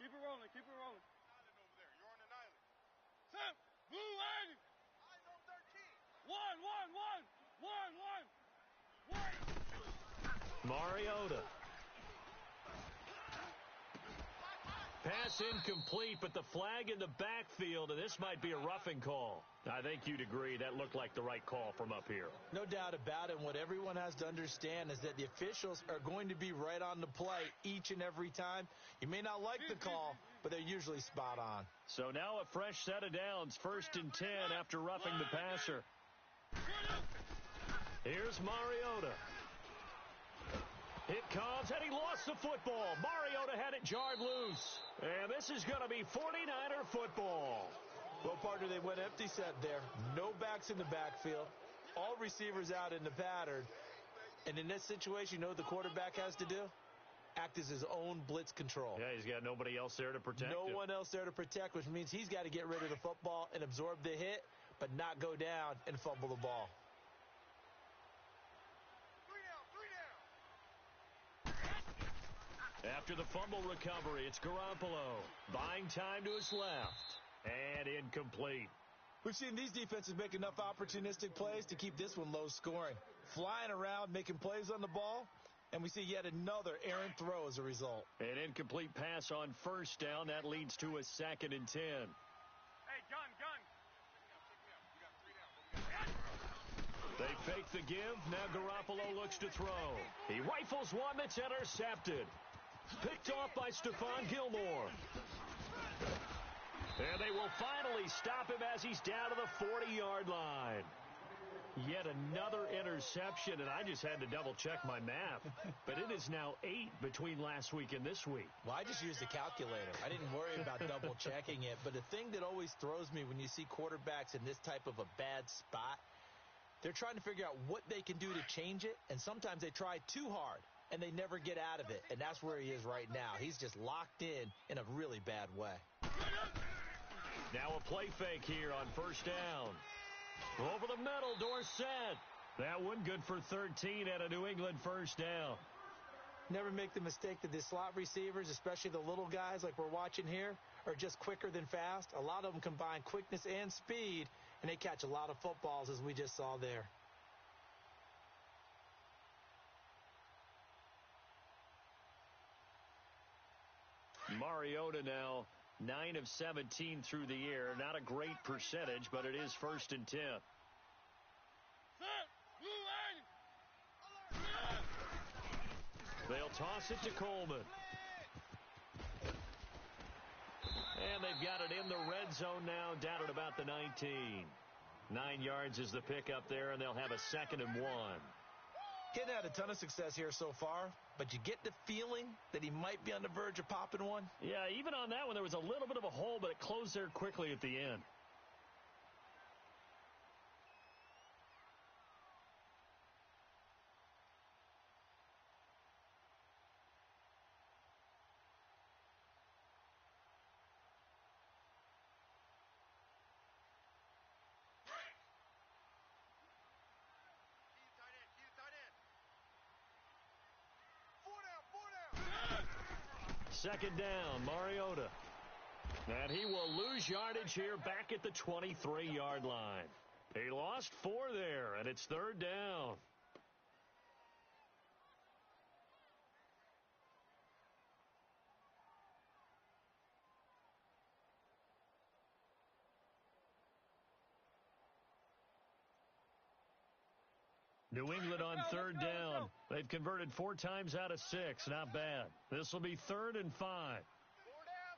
Speaker 3: Keep it rolling. Island over there. You're on an island. Sam, blue island. Eyes on 13. One.
Speaker 1: Mariota. Pass incomplete, but the flag in the backfield, and this might be a roughing call. I think you'd agree that looked like the right call from up here.
Speaker 5: No doubt about it. What everyone has to understand is that the officials are going to be right on the play each and every time. You may not like the call, but they're usually spot on.
Speaker 1: So now a fresh set of downs, 1st and 10 after roughing the passer. Here's Mariota. It comes, and he lost the football. Mariota had it jarred loose. And this is going to be 49er football.
Speaker 5: Well, partner, they went empty set there. No backs in the backfield. All receivers out in the pattern. And in this situation, you know what the quarterback has to do? Act as his own blitz control.
Speaker 1: Yeah, he's got nobody else there to protect him.
Speaker 5: No one else there to protect, which means he's got to get rid of the football and absorb the hit, but not go down and fumble the ball.
Speaker 1: After the fumble recovery, it's Garoppolo. Buying time to his left. And incomplete.
Speaker 5: We've seen these defenses make enough opportunistic plays to keep this one low scoring. Flying around, making plays on the ball, and we see yet another errant throw as a result.
Speaker 1: An incomplete pass on first down. That leads to a 2nd and 10.
Speaker 3: Hey, gun.
Speaker 1: They fake the give. Now Garoppolo looks to throw. He rifles one that's intercepted. Picked off by Stephon Gilmore. And they will finally stop him as he's down to the 40-yard line. Yet another interception, and I just had to double-check my math. But it is now 8 between last week and this week.
Speaker 5: Well, I just used the calculator. I didn't worry about double-checking it. But the thing that always throws me when you see quarterbacks in this type of a bad spot, they're trying to figure out what they can do to change it, and sometimes they try too hard, and they never get out of it. And that's where he is right now. He's just locked in a really bad way.
Speaker 1: Now a play fake here on first down. Over the middle, Dorsett. That one good for 13 at a New England first down.
Speaker 5: Never make the mistake that the slot receivers, especially the little guys like we're watching here, are just quicker than fast. A lot of them combine quickness and speed, and they catch a lot of footballs, as we just saw there.
Speaker 1: Mariota now 9 of 17 through the air. Not a great percentage, but it is 1st and 10. They'll toss it to Coleman. And they've got it in the red zone now, down at about the 19. 9 yards is the pickup there, and they'll have a 2nd and 1.
Speaker 5: Getting had a ton of success here so far, but you get the feeling that he might be on the verge of popping one.
Speaker 1: Yeah, even on that one, there was a little bit of a hole, but it closed there quickly at the end. Second down, Mariota. And he will lose yardage here back at the 23-yard line. He lost 4 there, and it's 3rd down. New England on 3rd down. They've converted 4 times out of 6. Not bad. This will be 3rd and 5.
Speaker 4: 4 down,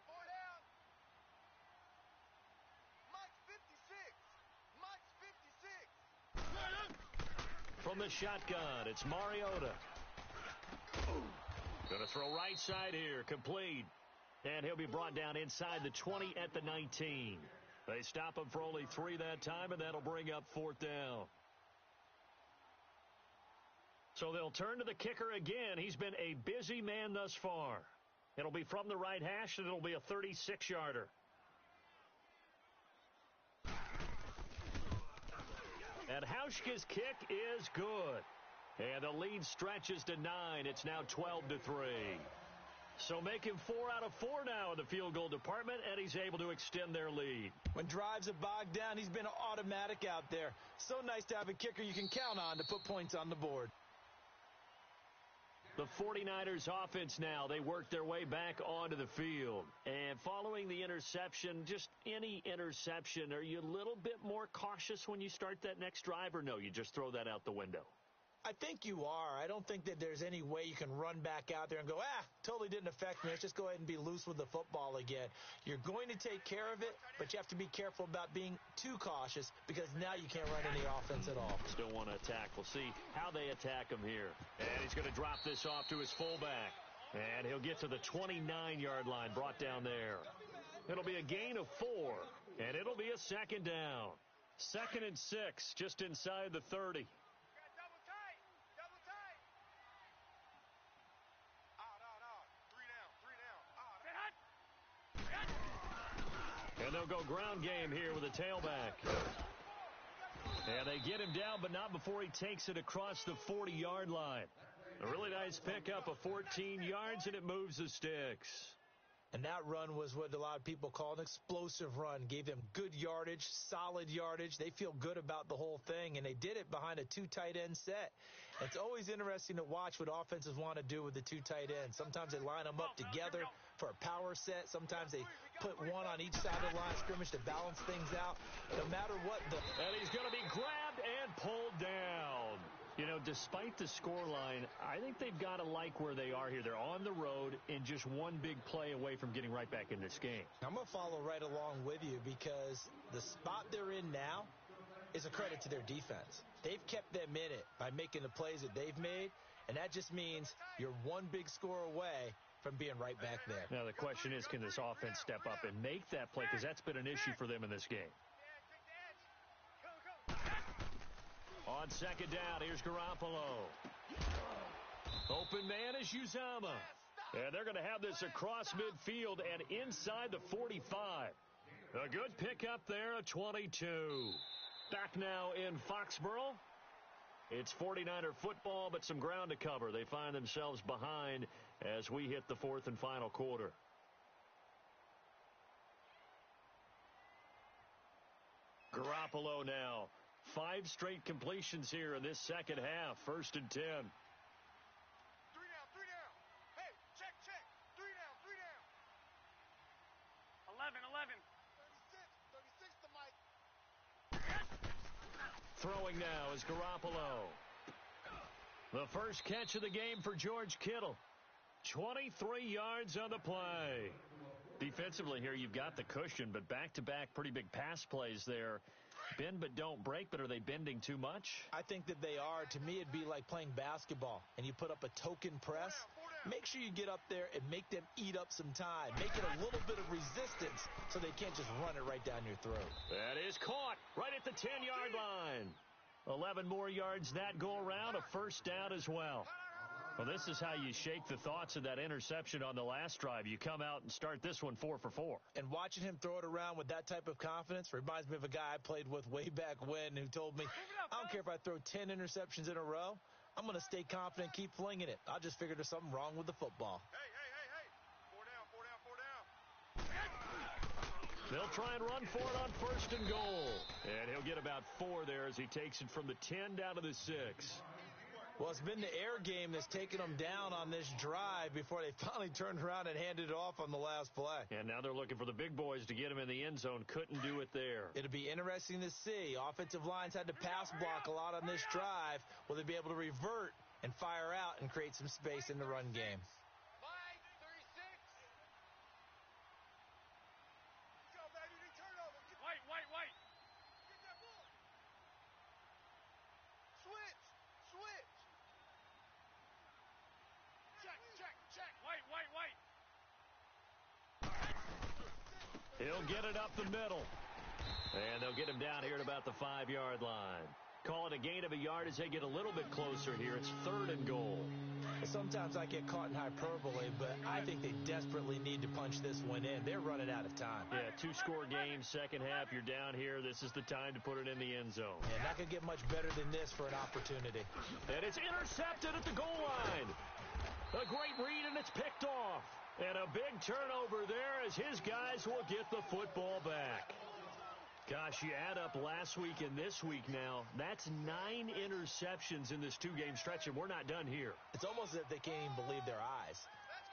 Speaker 4: 4 down. Mike's 56. Mike's 56.
Speaker 1: From the shotgun, it's Mariota. Going to throw right side here. Complete. And he'll be brought down inside the 20 at the 19. They stop him for only 3 that time, and that'll bring up 4th down. So they'll turn to the kicker again. He's been a busy man thus far. It'll be from the right hash, and it'll be a 36-yarder. And Hauschka's kick is good. And the lead stretches to 9. It's now 12-3. So make him 4 out of 4 now in the field goal department, and he's able to extend their lead.
Speaker 5: When drives are bogged down, he's been automatic out there. So nice to have a kicker you can count on to put points on the board.
Speaker 1: The 49ers offense now, they work their way back onto the field. And following the interception, just any interception, are you a little bit more cautious when you start that next drive, or no, you just throw that out the window?
Speaker 5: I think you are. I don't think that there's any way you can run back out there and go, totally didn't affect me. Let's just go ahead and be loose with the football again. You're going to take care of it, but you have to be careful about being too cautious because now you can't run any offense at all.
Speaker 1: Still want to attack. We'll see how they attack him here. And he's going to drop this off to his fullback. And he'll get to the 29-yard line, brought down there. It'll be a gain of 4, and it'll be a 2nd down. 2nd and 6, just inside the 30. And they'll go ground game here with a tailback. And they get him down, but not before he takes it across the 40-yard line. A really nice pickup of 14 yards, and it moves the sticks.
Speaker 5: And that run was what a lot of people call an explosive run. Gave them good yardage, solid yardage. They feel good about the whole thing, and they did it behind a 2 tight end set. It's always interesting to watch what offenses want to do with the two tight ends. Sometimes they line them up together for a power set. Sometimes they put one on each side of the line of scrimmage to balance things out. No matter what
Speaker 1: And he's going to be grabbed and pulled down. You know, despite the scoreline, I think they've got to like where they are here. They're on the road and just one big play away from getting right back in this game.
Speaker 5: I'm going to follow right along with you because the spot they're in now is a credit to their defense. They've kept them in it by making the plays that they've made, and that just means you're one big score away from being right back there.
Speaker 1: Now, the question is, can this offense step up and make that play? Because that's been an issue for them in this game. On second down, here's Garoppolo. Open man is Uzama. And they're going to have this across midfield and inside the 45. A good pickup there, a 22. Back now in Foxborough. It's 49er football, but some ground to cover. They find themselves behind as we hit the fourth and final quarter. Garoppolo now. 5 straight completions here in this second half. 1st and 10.
Speaker 3: 3 down, 3 down. Hey, check. 3 down, 3 down. 11. 36 to Mike.
Speaker 1: Throwing now is Garoppolo. The first catch of the game for George Kittle. 23 yards on the play. Defensively here, you've got the cushion, but back-to-back pretty big pass plays there. Bend but don't break, but are they bending too much?
Speaker 5: I think that they are. To me, it'd be like playing basketball, and you put up a token press. Make sure you get up there and make them eat up some time. Make it a little bit of resistance so they can't just run it right down your throat.
Speaker 1: That is caught right at the 10-yard line. 11 more yards that go around, a first down as well. Well, this is how you shake the thoughts of that interception on the last drive. You come out and start this one 4 for 4.
Speaker 5: And watching him throw it around with that type of confidence reminds me of a guy I played with way back when who told me, I don't care if I throw 10 interceptions in a row. I'm going to stay confident, keep flinging it. I just figured there's something wrong with the football.
Speaker 3: Hey. 4 down.
Speaker 1: They'll try and run for it on 1st and goal. And he'll get about 4 there as he takes it from the 10 down to the 6.
Speaker 5: Well, it's been the air game that's taken them down on this drive before they finally turned around and handed it off on the last play.
Speaker 1: And now they're looking for the big boys to get him in the end zone. Couldn't do it there.
Speaker 5: It'll be interesting to see. Offensive lines had to pass block a lot on this drive. Will they be able to revert and fire out and create some space in the run game?
Speaker 3: Mike, 36. Go, baby, we turnover. White. Get that ball. Switch. Check. White.
Speaker 1: He'll get it up the middle. And they'll get him down here at about the 5-yard line. Call it a gain of a yard as they get a little bit closer here. It's 3rd and goal.
Speaker 5: Sometimes I get caught in hyperbole, but I think they desperately need to punch this one in. They're running out of time.
Speaker 1: Yeah, 2-score game, second half. You're down here. This is the time to put it in the end zone.
Speaker 5: Yeah, not going to get much better than this for an opportunity.
Speaker 1: And it's intercepted at the goal line. A great read, and it's picked off. And a big turnover there as his guys will get the football back. Gosh, you add up last week and this week now, that's 9 interceptions in this 2-game stretch, and we're not done here.
Speaker 5: It's almost as if they can't even believe their eyes.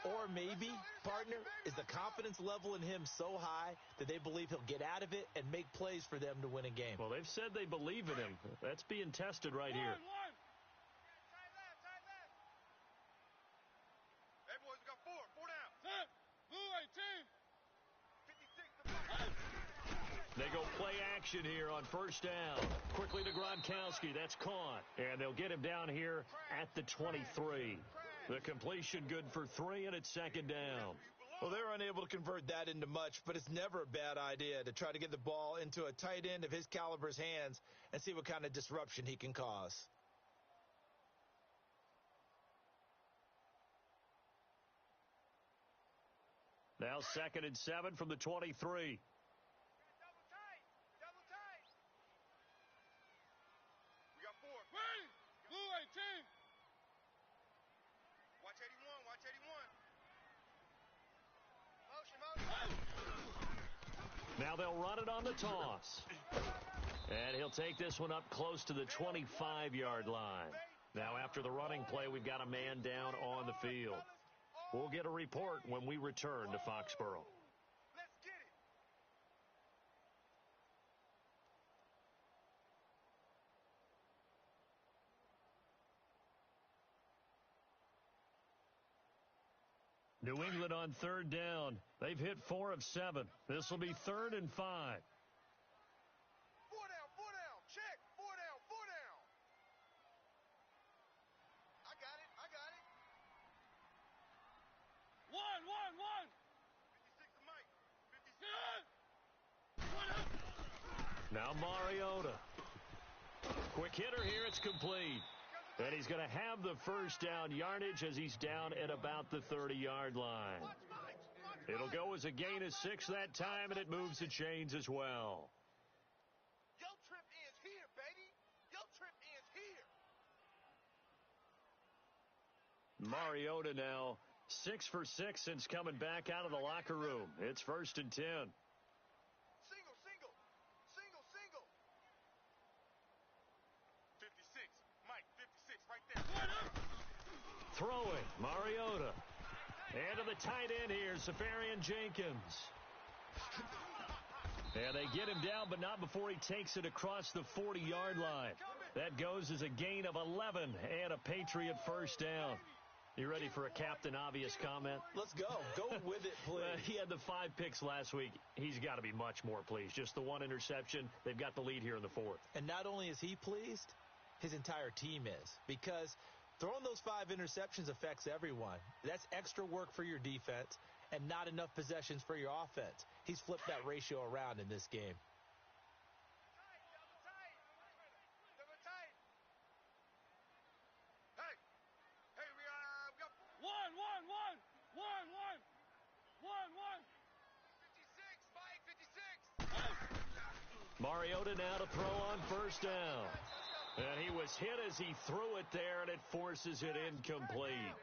Speaker 5: Or maybe, partner, is the confidence level in him so high that they believe he'll get out of it and make plays for them to win a game.
Speaker 1: Well, they've said they believe in him. That's being tested right here.
Speaker 3: One. Hey, boys, we got 4 down. 10. Blue 18. 56 to Mike.
Speaker 1: They go play action here on 1st down. Quickly to Gronkowski. That's caught. And they'll get him down here at the 23. The completion good for 3, and it's 2nd down.
Speaker 5: Well, they're unable to convert that into much, but it's never a bad idea to try to get the ball into a tight end of his caliber's hands and see what kind of disruption he can cause.
Speaker 1: Now 2nd and 7 from the 23.
Speaker 3: Double tight. We got 4. Ready. Blue 18. Watch 81. Motion.
Speaker 1: Now they'll run it on the toss. And he'll take this one up close to the 25-yard line. Now, after the running play, we've got a man down on the field. We'll get a report when we return to Foxborough.
Speaker 4: Let's get it.
Speaker 1: New England on third down. They've hit 4 of 7. This will be 3rd and 5.
Speaker 4: 4 down, 4 down. Check. 4 down, 4 down. I got it.
Speaker 3: 1, 1.
Speaker 4: 56 to Mike. 56.
Speaker 1: Now Mariota. Quick hitter here. It's complete. And he's going to have the first down yardage as he's down at about the 30-yard line. It'll go as a gain of 6 that time, and it moves the chains as well.
Speaker 4: Your trip ends here, baby. Your trip ends here.
Speaker 1: Mariota now 6 for 6 since coming back out of the locker room. It's 1st and 10.
Speaker 4: Single. 56. Mike, 56 right there.
Speaker 1: Throwing, Mariota. And to the tight end here, Safarian Jenkins. And they get him down, but not before he takes it across the 40-yard line. That goes as a gain of 11 and a Patriot first down. You ready for a Captain Obvious comment?
Speaker 5: Let's go. Go with it, please.
Speaker 1: He had the 5 picks last week. He's got to be much more pleased. Just the 1 interception. They've got the lead here in the 4th.
Speaker 5: And not only is he pleased, his entire team is. Because throwing those 5 interceptions affects everyone. That's extra work for your defense and not enough possessions for your offense. He's flipped that ratio around in this game.
Speaker 4: Double tight. Hey, we got
Speaker 3: 1.
Speaker 4: 56, Mike, 56.
Speaker 1: Mariota now to throw on first down. And he was hit as he threw it there, and it forces it incomplete.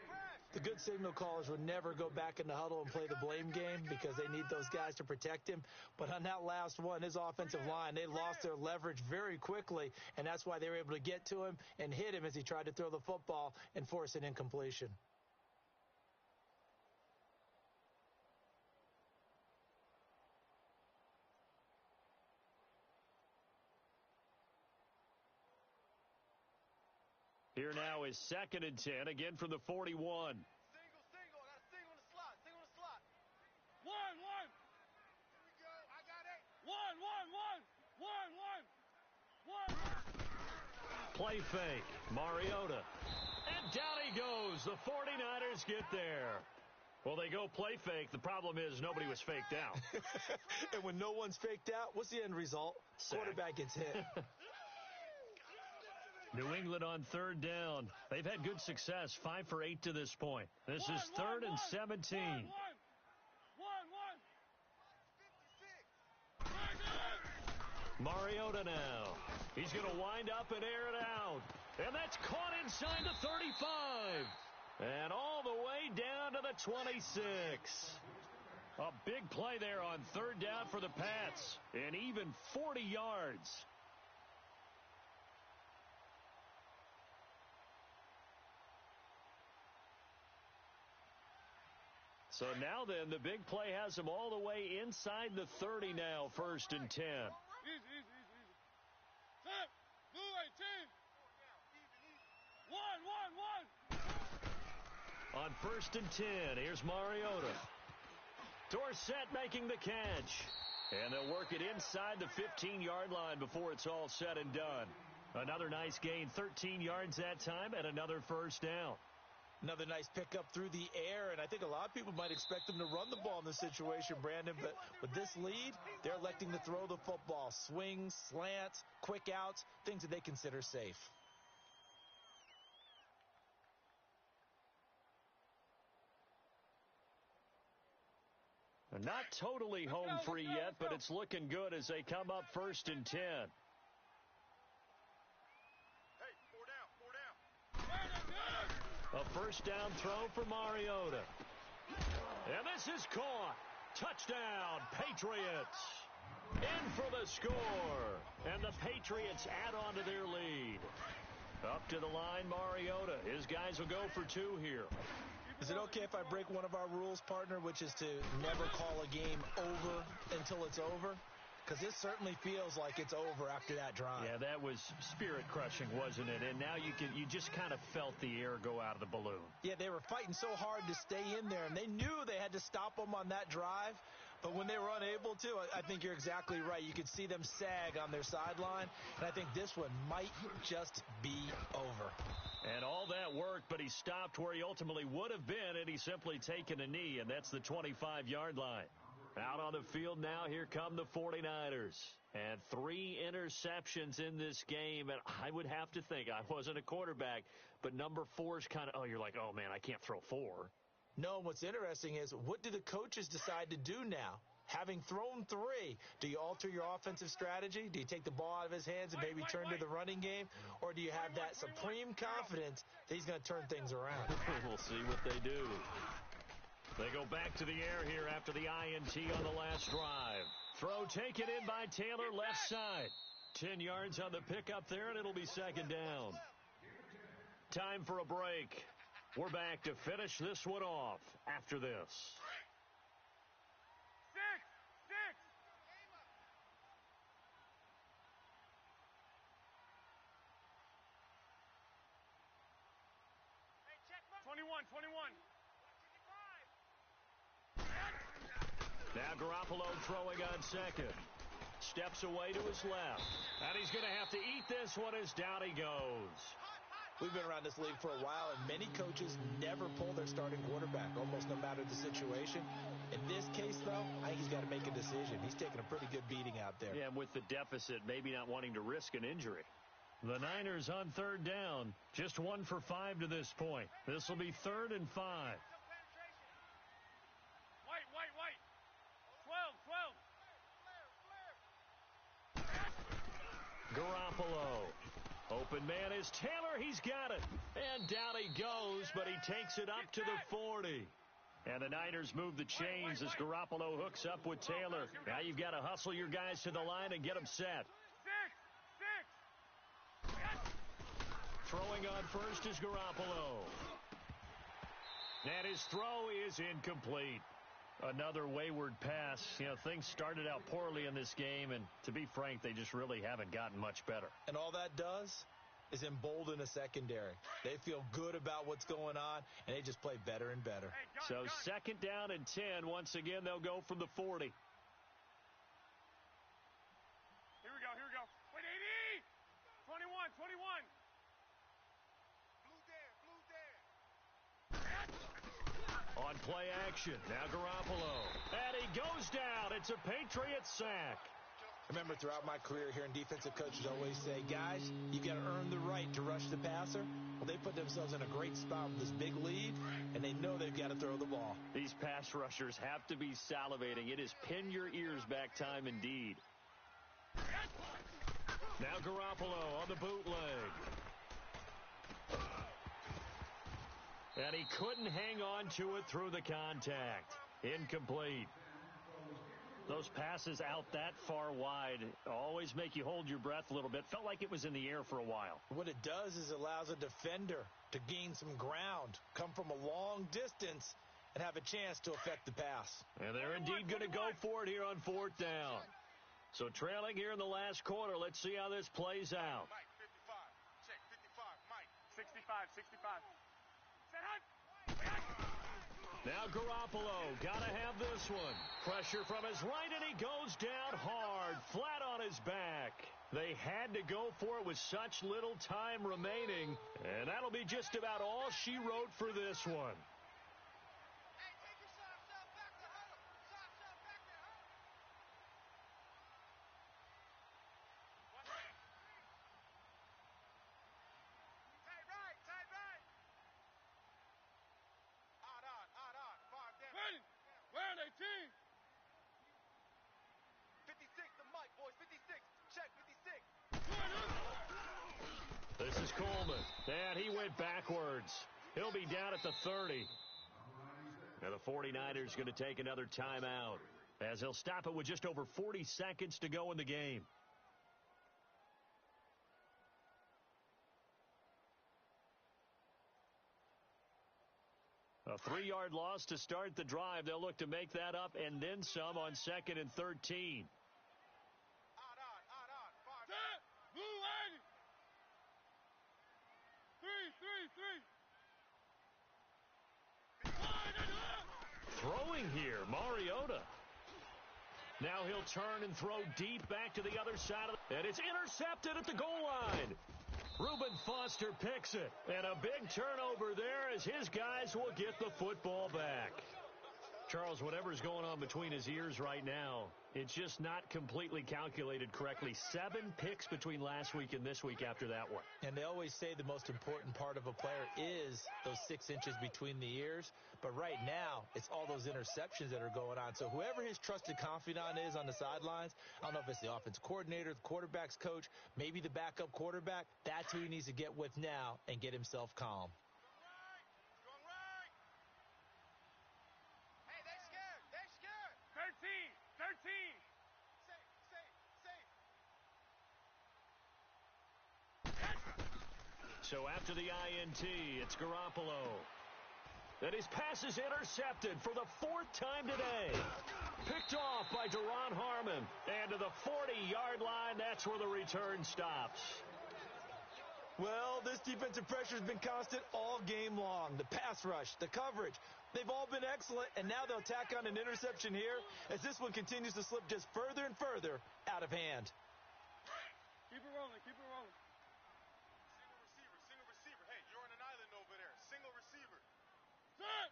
Speaker 5: The good signal callers would never go back in the huddle and play the blame game because they need those guys to protect him. But on that last one, his offensive line, they lost their leverage very quickly, and that's why they were able to get to him and hit him as he tried to throw the football and force an incompletion.
Speaker 1: Here now is 2nd and 10, again from the 41.
Speaker 4: Single. That's single in the slot.
Speaker 3: 1.
Speaker 4: Here we go. I got it.
Speaker 3: 1.
Speaker 1: Play fake, Mariota. And down he goes. The 49ers get there. Well, they go play fake. The problem is nobody was faked out.
Speaker 5: And when no one's faked out, what's the end result?
Speaker 1: Sack.
Speaker 5: Quarterback gets hit.
Speaker 1: New England on 3rd down. They've had good success, 5 for 8 to this point. This is 3rd and 17.
Speaker 3: 1.
Speaker 1: Mariota now. He's going to wind up and air it out. And that's caught inside the 35. And all the way down to the 26. A big play there on 3rd down for the Pats. And even 40 yards. So now then, the big play has them all the way inside the 30 now, 1st and 10.
Speaker 3: Easy. Set. Blue 18. 1.
Speaker 1: On 1st and 10, here's Mariota. Dorsett making the catch. And they'll work it inside the 15-yard line before it's all said and done. Another nice gain, 13 yards that time, and another first down.
Speaker 5: Another nice pickup through the air, and I think a lot of people might expect them to run the ball in this situation, Brandon, but with this lead, they're electing to throw the football. Swings, slants, quick outs, things that they consider safe.
Speaker 1: Not totally home free yet, but it's looking good as they come up 1st and 10.
Speaker 4: Hey, 4 down.
Speaker 1: A first down throw for Mariota. And this is caught. Touchdown, Patriots. In for the score. And the Patriots add on to their lead. Up to the line, Mariota. His guys will go for two here.
Speaker 5: Is it okay if I break one of our rules, partner, which is to never call a game over until it's over? Because this certainly feels like it's over after that drive.
Speaker 1: Yeah, that was spirit-crushing, wasn't it? And now you just kind of felt the air go out of the balloon.
Speaker 5: Yeah, they were fighting so hard to stay in there, and they knew they had to stop them on that drive. But when they were unable to, I think you're exactly right. You could see them sag on their sideline, and I think this one might just be over.
Speaker 1: And all that worked, but he stopped where he ultimately would have been, and he's simply taken a knee, and that's the 25-yard line. Out on the field now, here come the 49ers. And 3 interceptions in this game, and I would have to think, I wasn't a quarterback, but number 4 is kind of, you're like, oh, man, I can't throw 4.
Speaker 5: No, and what's interesting is, what do the coaches decide to do now? Having thrown 3, do you alter your offensive strategy? Do you take the ball out of his hands and maybe turn to the running game? Or do you have that supreme confidence that he's going to turn things around?
Speaker 1: We'll see what they do. They go back to the air here after the INT on the last drive. Throw taken in by Taylor, left side. 10 yards on the pickup there, and it'll be second down. Time for a break. We're back to finish this one off after this.
Speaker 3: 21.
Speaker 1: Now Garoppolo throwing on second. Steps away to his left. And he's going to have to eat this one as down he goes.
Speaker 5: We've been around this league for a while, and many coaches never pull their starting quarterback, almost no matter the situation. In this case, though, I think he's got to make a decision. He's taking a pretty good beating out there.
Speaker 1: Yeah, and with the deficit, maybe not wanting to risk an injury. The Niners on third down. Just 1 for 5 to this point. This will be 3rd and 5.
Speaker 3: White. 12.
Speaker 1: Garoppolo. Open man is Taylor. He's got it. And down he goes, but he takes it up to the 40. And the Niners move the chains as Garoppolo hooks up with Taylor. Now you've got to hustle your guys to the line and get them set. Throwing on first is Garoppolo. And his throw is incomplete. Another wayward pass. Things started out poorly in this game, and to be frank, they just really haven't gotten much better.
Speaker 5: And all that does is embolden a secondary. They feel good about what's going on, and they just play better and better.
Speaker 1: So second down and 10. Once again, they'll go from the 40.
Speaker 3: Here we go. Wait, 80! 21.
Speaker 1: On play action, now Garoppolo. And he goes down. It's a Patriots sack.
Speaker 5: Remember, throughout my career here in defensive coaches always say, guys, you've got to earn the right to rush the passer. Well, they put themselves in a great spot with this big lead, and they know they've got to throw the ball.
Speaker 1: These pass rushers have to be salivating. It is pin your ears back time indeed. Now Garoppolo on the bootleg. And he couldn't hang on to it through the contact. Incomplete. Those passes out that far wide always make you hold your breath a little bit. Felt like it was in the air for a while.
Speaker 5: What it does is it allows a defender to gain some ground, come from a long distance, and have a chance to affect the pass.
Speaker 1: And they're indeed going to go for it here on 4th down. So trailing here in the last quarter. Let's see how this plays out.
Speaker 3: Mike, 55. Check, 55. Mike. 65.
Speaker 1: Now Garoppolo, gotta have this one. Pressure from his right, and he goes down hard, flat on his back. They had to go for it with such little time remaining, and that'll be just about all she wrote for this one.
Speaker 3: Where are they, team?
Speaker 4: 56 to Mike, boys. 56. Check, 56.
Speaker 1: This is Coleman. And he went backwards. He'll be down at the 30. Now the 49ers going to take another timeout as they'll stop it with just over 40 seconds to go in the game. A 3-yard loss to start the drive. They'll look to make that up and then some on 2nd and 13. Throwing here, Mariota. Now he'll turn and throw deep back to the other side of it. And it's intercepted at the goal line. Reuben Foster picks it. And a big turnover there as his guys will get the football back. Charles, whatever's going on between his ears right now, it's just not completely calculated correctly. 7 picks between last week and this week after that one.
Speaker 5: And they always say the most important part of a player is those 6 inches between the ears. But right now, it's all those interceptions that are going on. So whoever his trusted confidant is on the sidelines, I don't know if it's the offensive coordinator, the quarterback's coach, maybe the backup quarterback, that's who he needs to get with now and get himself calm.
Speaker 1: So after the INT, it's Garoppolo. And his pass is intercepted for the 4th time today. Picked off by Deron Harmon. And to the 40-yard line, that's where the return stops.
Speaker 5: Well, this defensive pressure has been constant all game long. The pass rush, the coverage, they've all been excellent, and now they'll tack on an interception here as this one continues to slip just further and further out of hand.
Speaker 3: Keep it rolling, keep it rolling.
Speaker 2: Single receiver. Hey, you're on an island over there. Single receiver.
Speaker 3: Set!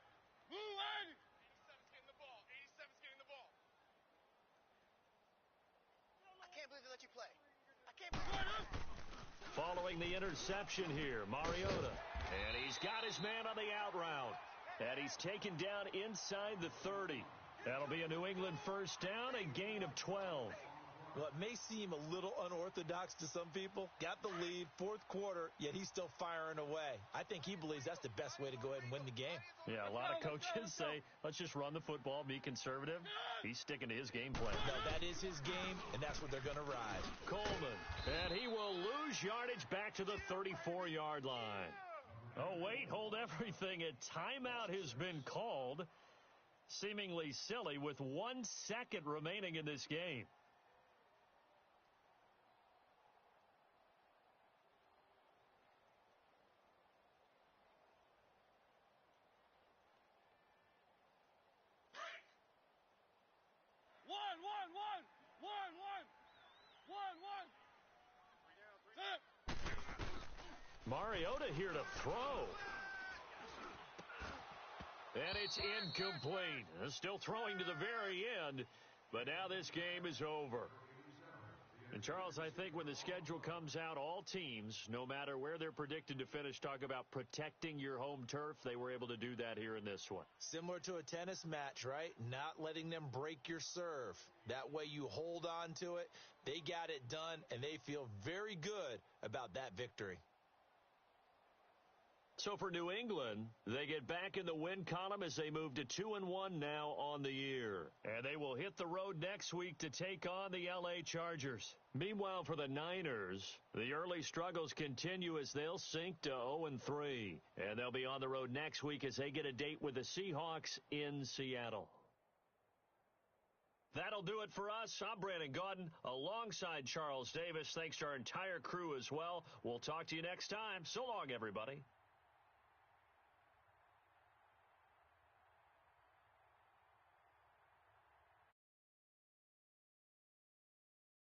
Speaker 3: Move, Andy!
Speaker 2: 87's getting the ball. 87's getting the ball.
Speaker 4: I can't believe they let you play. I can't believe it.
Speaker 1: Following the interception here, Mariota. And he's got his man on the out route. And he's taken down inside the 30. That'll be a New England first down, a gain of 12.
Speaker 5: Well, it may seem a little unorthodox to some people. Got the lead, 4th quarter, yet he's still firing away. I think he believes that's the best way to go ahead and win the game.
Speaker 1: Yeah, a lot of coaches say, let's just run the football, be conservative. He's sticking to his game plan.
Speaker 5: No, that is his game, and that's what they're going to ride.
Speaker 1: Coleman, and he will lose yardage back to the 34-yard line. Oh, wait, hold everything. A timeout has been called. Seemingly silly with 1 second remaining in this game. Mariota here to throw. And it's incomplete. Still throwing to the very end, but now this game is over. And, Charles, I think when the schedule comes out, all teams, no matter where they're predicted to finish, talk about protecting your home turf. They were able to do that here in this one.
Speaker 5: Similar to a tennis match, right? Not letting them break your serve. That way you hold on to it. They got it done, and they feel very good about that victory.
Speaker 1: So for New England, they get back in the win column as they move to 2-1 now on the year. And they will hit the road next week to take on the L.A. Chargers. Meanwhile, for the Niners, the early struggles continue as they'll sink to 0-3. And they'll be on the road next week as they get a date with the Seahawks in Seattle. That'll do it for us. I'm Brandon Gaudin alongside Charles Davis. Thanks to our entire crew as well. We'll talk to you next time. So long, everybody.